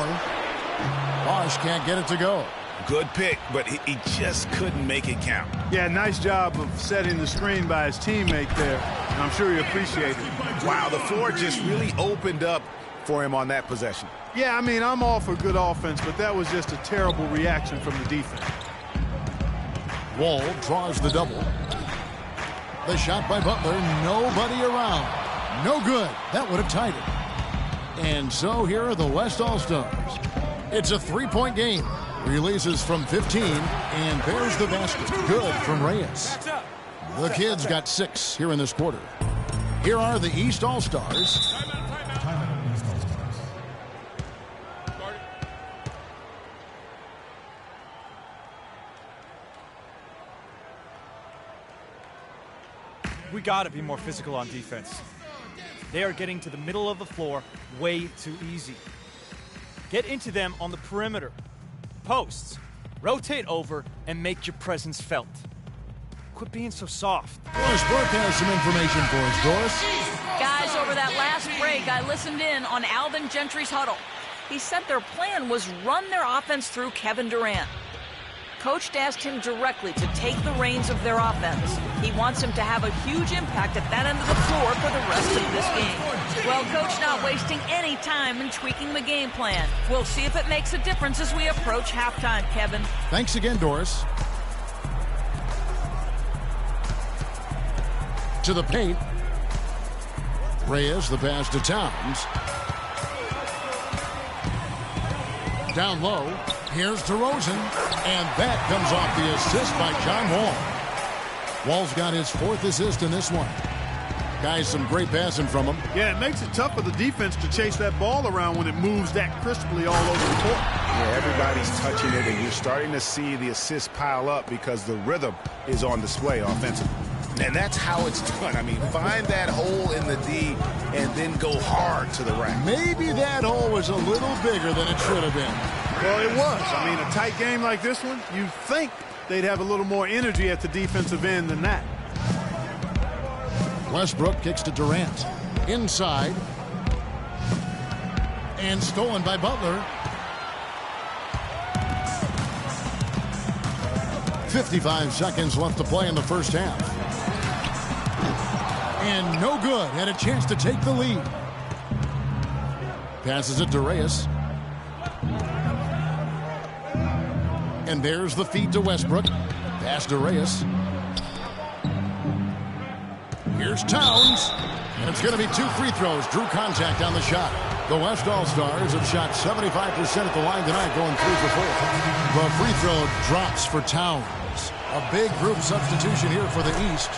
Bosh can't get it to go. Good pick, but he just couldn't make it count. Yeah, nice job of setting the screen by his teammate there. I'm sure he appreciated it. Wow, the floor just really opened up for him on that possession. Yeah, I mean, I'm all for good offense, but that was just a terrible reaction from the defense. Wall draws the double. The shot by Butler, nobody around. No good. That would have tied it. And so here are the West All-Stars. It's a three-point game. Releases from 15, and there's the basket. Good from Reyes. The kids got 6 here in this quarter. Here are the East All-Stars. We got to be more physical on defense. They are getting to the middle of the floor way too easy. Get into them on the perimeter. Posts. Rotate over and make your presence felt. Quit being so soft. Doris Burke has some information for us, Doris. Guys, over that last break, I listened in on Alvin Gentry's huddle. He said their plan was run their offense through Kevin Durant. Coach asked him directly to take the reins of their offense. He wants him to have a huge impact at that end of the floor for the rest of this game. Well, Coach not wasting any time in tweaking the game plan. We'll see if it makes a difference as we approach halftime, Kevin. Thanks again, Doris. To the paint. Reyes, the pass to Towns. Down low. Here's DeRozan, and that comes off the assist by John Wall. Wall's got his 4th assist in this one. Guys, some great passing from him. Yeah, it makes it tough for the defense to chase that ball around when it moves that crisply all over the court. Yeah, everybody's touching it, and you're starting to see the assists pile up because the rhythm is on display offensively. And that's how it's done. I mean, find that hole in the D and then go hard to the rack. Maybe that hole was a little bigger than it should have been. Well, it was. I mean, a tight game like this one, you'd think they'd have a little more energy at the defensive end than that. Westbrook kicks to Durant. Inside. And stolen by Butler. 55 seconds left to play in the first half. And no good. Had a chance to take the lead. Passes it to Reyes. And there's the feed to Westbrook. Pass to Reyes. Here's Towns. And it's going to be 2 free throws. Drew contact on the shot. The West All-Stars have shot 75% at the line tonight, going 3 for 4. The free throw drops for Towns. A big group substitution here for the East.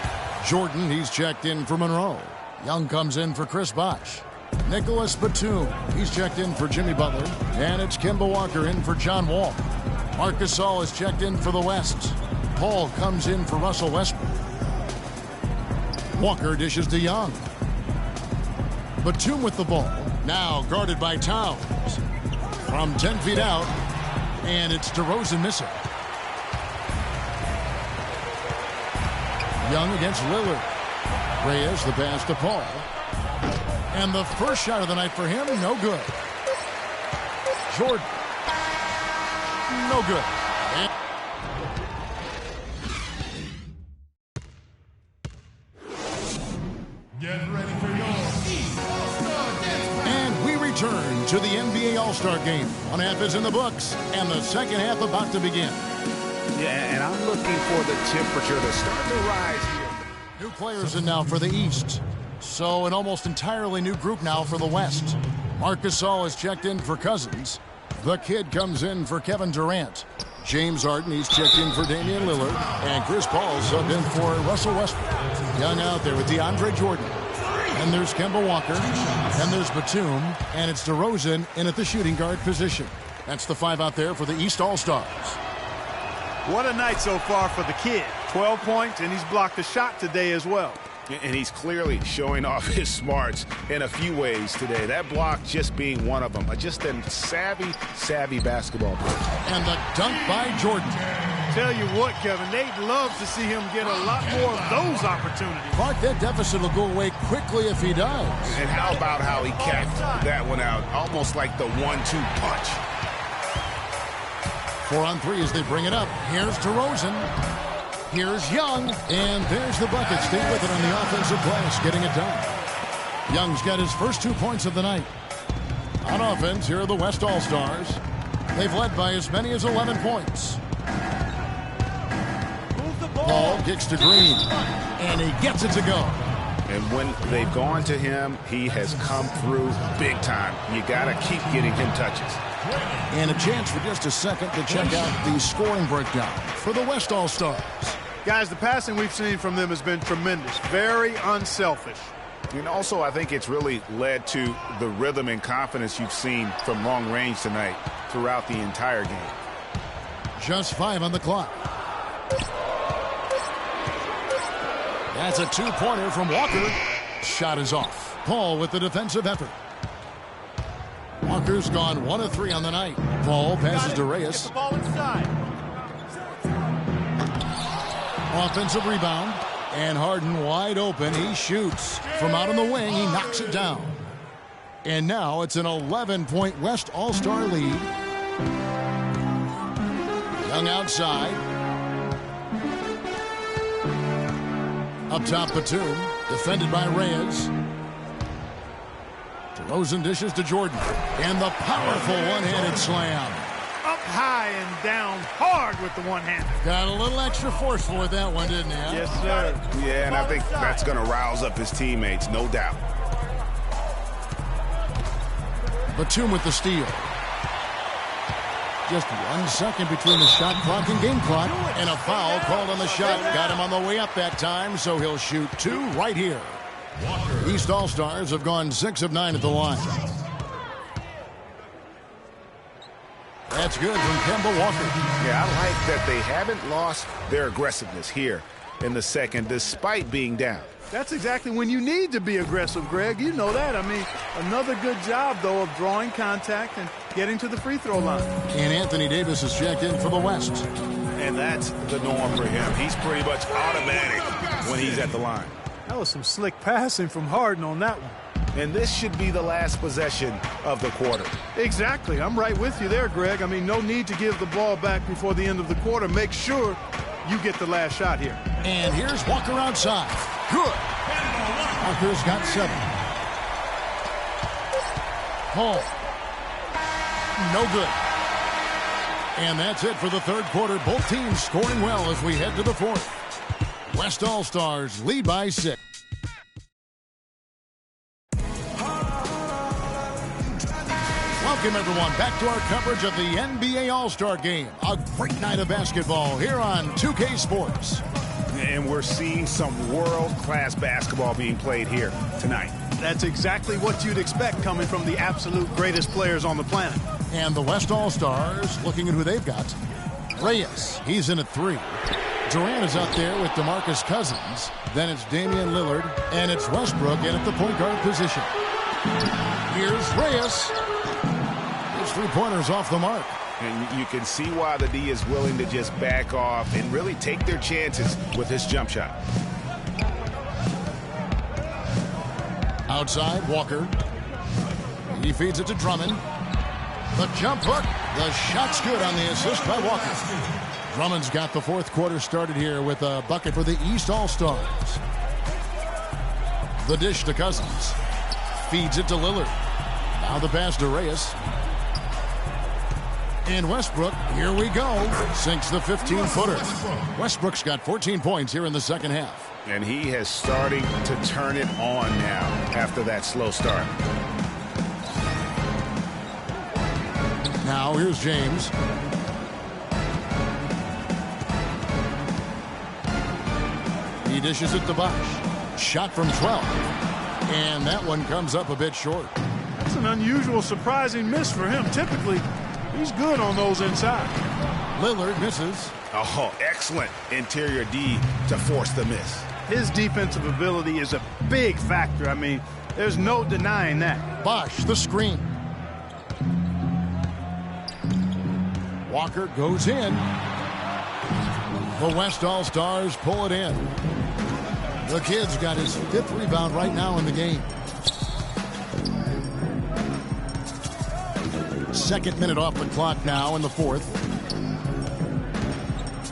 Jordan, he's checked in for Monroe. Young comes in for Chris Bosh. Nicholas Batum, he's checked in for Jimmy Butler. And it's Kemba Walker in for John Wall. Marc Gasol is checked in for the West. Paul comes in for Russell Westbrook. Walker dishes to Young. Batum with the ball. Now guarded by Towns. From 10 feet out. And it's DeRozan missing. Young against Lillard. Reyes, the pass to Paul. And the first shot of the night for him, no good. Jordan. No good. Get ready for your East All-Star Dance. And we return to the NBA All-Star Game. One half is in the books, and the second half about to begin. Yeah, and I'm looking for the temperature to start to rise here. New players in now for the East. So an almost entirely new group now for the West. Marc Gasol has checked in for Cousins. The Kid comes in for Kevin Durant. James Harden, he's checked in for Damian Lillard. And Chris Paul subbed in for Russell Westbrook. Young out there with DeAndre Jordan. And there's Kemba Walker. And there's Batum. And it's DeRozan in at the shooting guard position. That's the 5 out there for the East All-Stars. What a night so far for the Kid. 12 points, and he's blocked a shot today as well. And he's clearly showing off his smarts in a few ways today. That block just being one of them. Just a savvy basketball player. And the dunk by Jordan. Tell you what, Kevin, they'd love to see him get a lot more of those opportunities. Clark, that deficit will go away quickly if he does. And how about how he capped that one out? Almost like the 1-2 punch. 4 on 3 as they bring it up. Here's DeRozan. Here's Young. And there's the bucket. Stay with it on the offensive glass, getting it done. Young's got his first 2 points of the night. On offense, here are the West All-Stars. They've led by as many as 11 points. Ball kicks to Green. And he gets it to go. And when they've gone to him, he has come through big time. You got to keep getting him touches. And a chance for just a second to check out the scoring breakdown for the West All-Stars. Guys, the passing we've seen from them has been tremendous. Very unselfish. And also, I think it's really led to the rhythm and confidence you've seen from long range tonight throughout the entire game. Just 5 on the clock. That's a 2-pointer from Walker. Shot is off. Paul with the defensive effort. Walker's gone 1 of 3 on the night. Paul passes to Reyes. Get the ball inside. Offensive rebound. And Harden wide open. He shoots. From out on the wing, he knocks it down. And now it's an 11-point West All-Star lead. Young outside. Up top, Batum. Defended by Reyes. DeRozan dishes to Jordan. And the powerful one-handed slam. Up high and down hard with the one-hander. Got a little extra forceful with that one, didn't he? Huh? Yes, sir. Yeah, and I think that's going to rouse up his teammates, no doubt. Batum with the steal. Just 1 second between the shot clock and game clock. And a foul called on the shot. Got him on the way up that time, so he'll shoot 2 right here. East All-Stars have gone 6 of 9 at the line. That's good from Kemba Walker. Yeah, I like that they haven't lost their aggressiveness here in the second, despite being down. That's exactly when you need to be aggressive, Greg. You know that. I mean, another good job, though, of drawing contact and getting to the free throw line. And Anthony Davis is checked in for the West. And that's the norm for him. He's pretty much automatic when he's at the line. That was some slick passing from Harden on that one. And this should be the last possession of the quarter. Exactly. I'm right with you there, Greg. I mean, no need to give the ball back before the end of the quarter. Make sure you get the last shot here. And here's Walker outside. Good. Walker's got 7. Paul. No good. And that's it for the third quarter. Both teams scoring well as we head to the fourth. West All-Stars lead by 6. Welcome, everyone, back to our coverage of the NBA All-Star Game. A great night of basketball here on 2K Sports. And we're seeing some world-class basketball being played here tonight. That's exactly what you'd expect coming from the absolute greatest players on the planet. And the West All-Stars, looking at who they've got. Reyes, he's in at 3. Durant is out there with DeMarcus Cousins. Then it's Damian Lillard, and it's Westbrook in at the point guard position. Here's Reyes. His 3-pointers off the mark. And you can see why the D is willing to just back off and really take their chances with his jump shot. Outside, Walker. He feeds it to Drummond. The jump hook. The shot's good on the assist by Walker. Drummond's got the fourth quarter started here with a bucket for the East All-Stars. The dish to Cousins. Feeds it to Lillard. Now the pass to Reyes. And Westbrook, here we go, sinks the 15-footer. Westbrook's got 14 points here in the second half. And he has starting to turn it on now after that slow start. Now here's James. He dishes it to Bosh. Shot from 12. And that one comes up a bit short. That's an unusual, surprising miss for him. Typically, he's good on those inside. Lillard misses. Oh, excellent interior D to force the miss. His defensive ability is a big factor. I mean, there's no denying that. Bosh, the screen. Walker goes in. The West All-Stars pull it in. The kid's got his 5th rebound right now in the game. 2nd minute off the clock now in the 4th.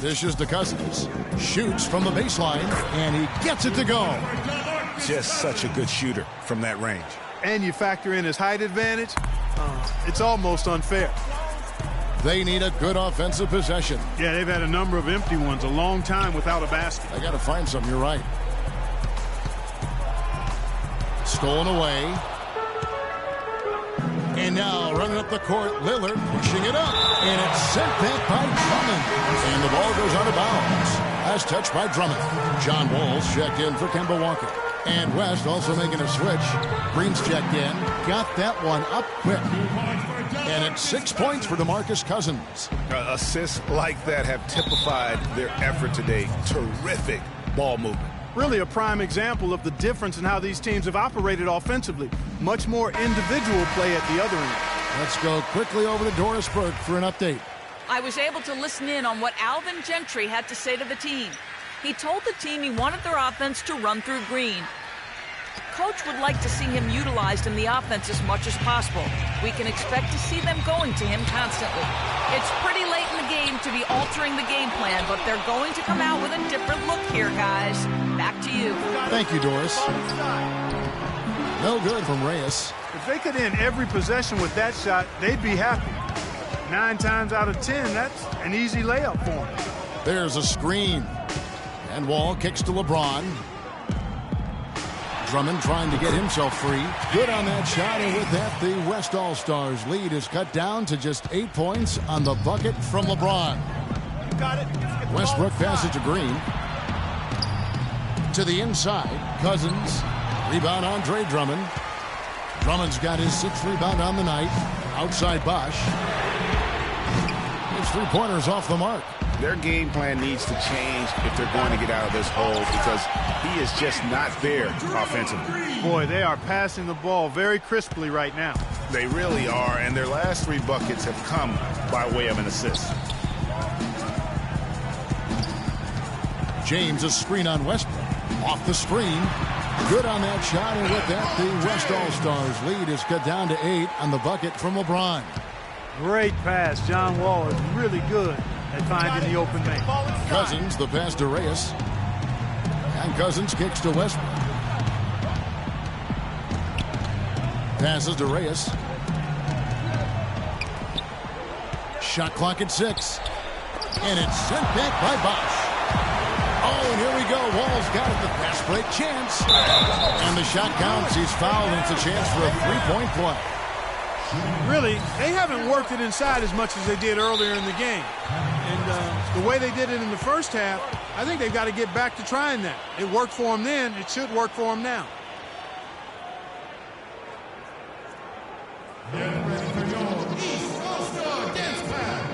Dishes to Cousins. Shoots from the baseline, and he gets it to go. Just such a good shooter from that range. And you factor in his height advantage, it's almost unfair. They need a good offensive possession. Yeah, they've had a number of empty ones, a long time without a basket. They got to find something, you're right. Stolen away. And now running up the court, Lillard pushing it up. And it's sent back by Drummond. And the ball goes out of bounds. Last touch by Drummond. John Wall's checked in for Kemba Walker. And West also making a switch. Green's checked in. Got that one up quick. And it's 6 points for DeMarcus Cousins. Assists like that have typified their effort today. Terrific ball movement. Really a prime example of the difference in how these teams have operated offensively. Much more individual play at the other end. Let's go quickly over to Doris Burke for an update. I was able to listen in on what Alvin Gentry had to say to the team. He told the team he wanted their offense to run through Green. Coach would like to see him utilized in the offense as much as possible. We can expect to see them going to him constantly. It's pretty late in the game to be altering the game plan, but they're going to come out with a different look here, guys. Back to you. Thank you, Doris. No good from Reyes. If they could end every possession with that shot, they'd be happy. 9 times out of 10, that's an easy layup for them. There's a screen. And Wall kicks to LeBron. Drummond trying to get himself free. Good on that shot, and with that, the West All-Stars lead is cut down to just 8 points on the bucket from LeBron. Got it. Westbrook passes to Green. To the inside, Cousins. Rebound, Andre Drummond. Drummond's got his 6th rebound on the night. Outside Bosh. His 3-pointers off the mark. Their game plan needs to change if they're going to get out of this hole because he is just not there offensively. Boy, they are passing the ball very crisply right now. They really are, and their last 3 buckets have come by way of an assist. James, a screen on Westbrook. Off the screen. Good on that shot, and with that, the West All-Stars lead is cut down to 8 on the bucket from LeBron. Great pass. John Wall is really good at finding the open man. Cousins, the pass to Reyes. And Cousins kicks to Westbrook. Passes to Reyes. Shot clock at 6. And it's sent back by Bosh. Oh, and here we go. Wall's got it. The fast break chance. And the shot counts. He's fouled, and it's a chance for a 3-point play. Really, they haven't worked it inside as much as they did earlier in the game. And the way they did it in the first half, I think they've got to get back to trying that. It worked for them then. It should work for them now. Get ready for your East All-Star Dance Pack.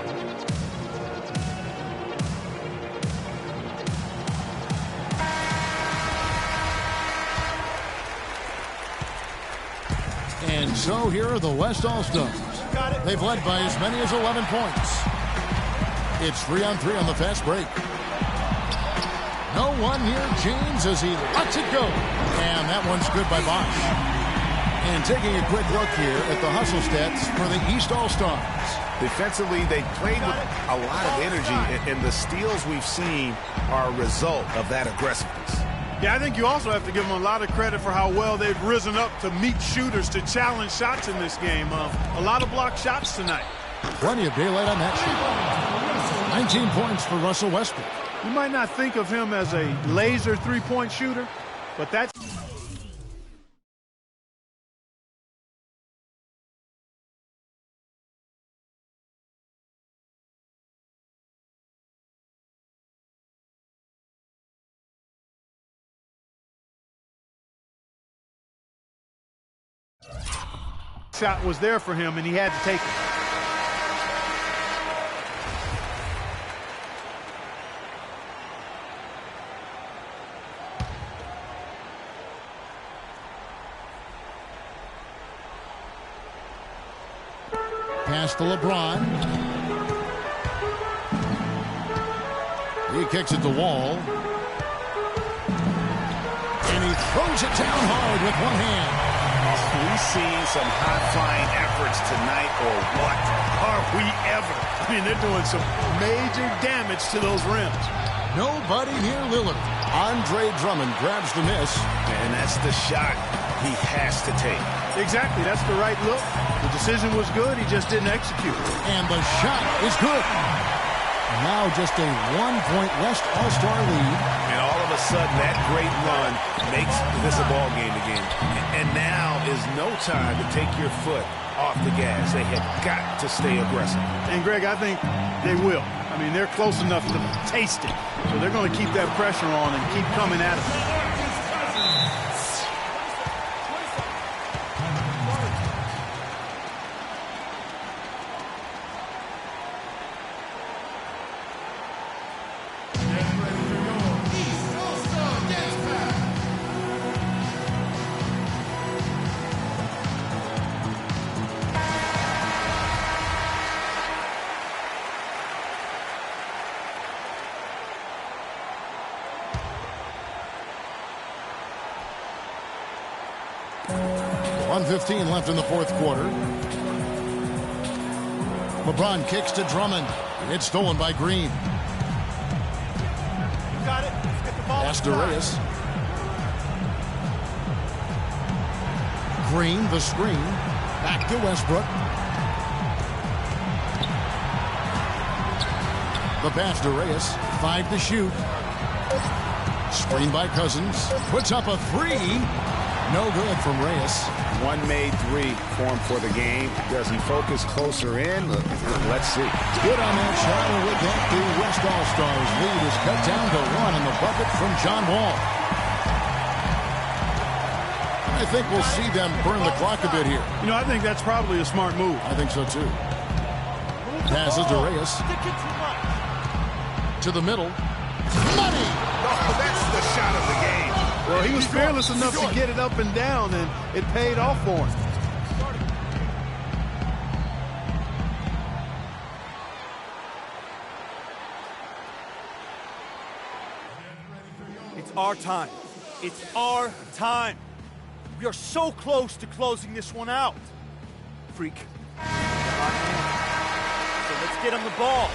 And so here are the West All-Stars. They've led by as many as 11 points. It's 3-on-3 on the fast break. No one near James as he lets it go. And that one's good by Bosh. And taking a quick look here at the hustle stats for the East All-Stars. Defensively, they played with a lot of energy, and the steals we've seen are a result of that aggressiveness. Yeah, I think you also have to give them a lot of credit for how well they've risen up to meet shooters, to challenge shots in this game. A lot of blocked shots tonight. Plenty of daylight on that shot. 19 points for Russell Westbrook. You might not think of him as a laser three-point shooter, but that's... Shot was there for him, and he had to take it. Pass to LeBron. He kicks it to Wall. And he throws it down hard with one hand. We see some high-flying efforts tonight, or what? Are we ever? I mean, they're doing some major damage to those rims. Nobody near Lillard. Andre Drummond grabs the miss. And that's the shot he has to take. Exactly. That's the right look. The decision was good. He just didn't execute. And the shot is good. Now just a 1-point West All-Star lead. And all of a sudden, that great run makes this a ball game again. And now is no time to take your foot off the gas. They have got to stay aggressive. And, Greg, I think they will. I mean, they're close enough to taste it. So they're going to keep that pressure on and keep coming at it. .15 left in the fourth quarter. LeBron kicks to Drummond. It's stolen by Green. Got it. Let's get the ball. Pass to Reyes. Green, the screen. Back to Westbrook. The pass to Reyes. 5 to shoot. Screen by Cousins. Puts up a three. No good from Reyes. One made three for him for the game. Does he focus closer in? Let's see. Good on that shot, and with that, the West All-Stars lead is cut down to 1 in the bucket from John Wall. I think we'll see them burn the clock a bit here. You know, I think that's probably a smart move. I think so, too. Passes to Reyes. To the middle. Money! Oh, that's the shot of the game. Well, he was fearless enough to get it up and down, and it paid off for him. It's our time. It's our time. We are so close to closing this one out. Freak. So let's get him the ball.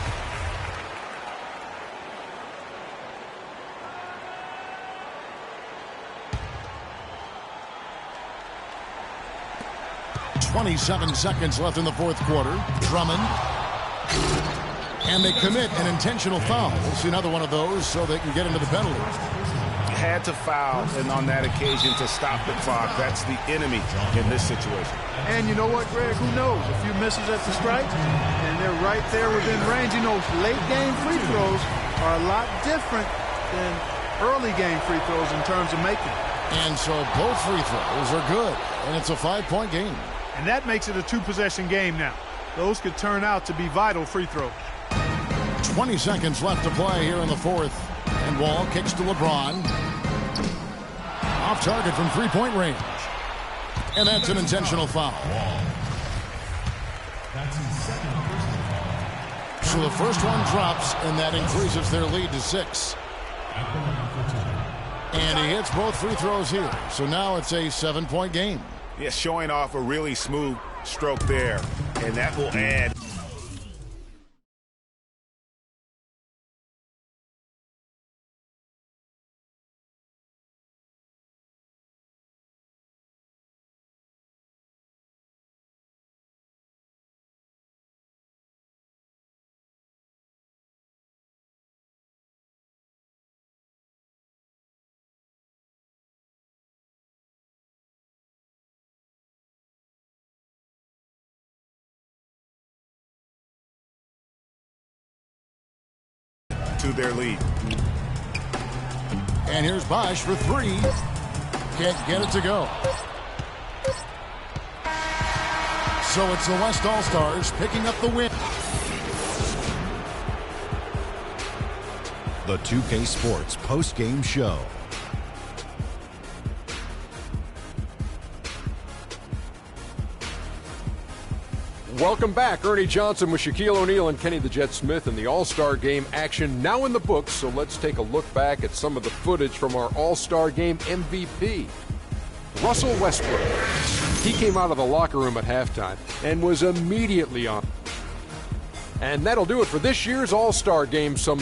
.27 seconds left in the fourth quarter. Drummond. And they commit an intentional foul. We'll see another one of those so they can get into the penalty. Had to foul, and on that occasion to stop the clock. That's the enemy in this situation. And you know what, Greg? Who knows? A few misses at the strike, and they're right there within range. You know, late-game free throws are a lot different than early-game free throws in terms of making. And so both free throws are good, and it's a 5-point game. And that makes it a 2-possession game now. Those could turn out to be vital free throws. 20 seconds left to play here in the fourth. And Wall kicks to LeBron. Off target from three-point range. And that's an intentional foul. So the first one drops, and that increases their lead to 6. And he hits both free throws here. So now it's a 7-point game. Yeah, showing off a really smooth stroke there, and that will add. To their lead. And here's Bosch for three. Can't get it to go. So it's the West All-Stars picking up the win. The 2K Sports post-game show. Welcome back. Ernie Johnson with Shaquille O'Neal and Kenny the Jet Smith in the All-Star Game action now in the books. So let's take a look back at some of the footage from our All-Star Game MVP, Russell Westbrook. He came out of the locker room at halftime and was immediately on. And that'll do it for this year's All-Star Game. Some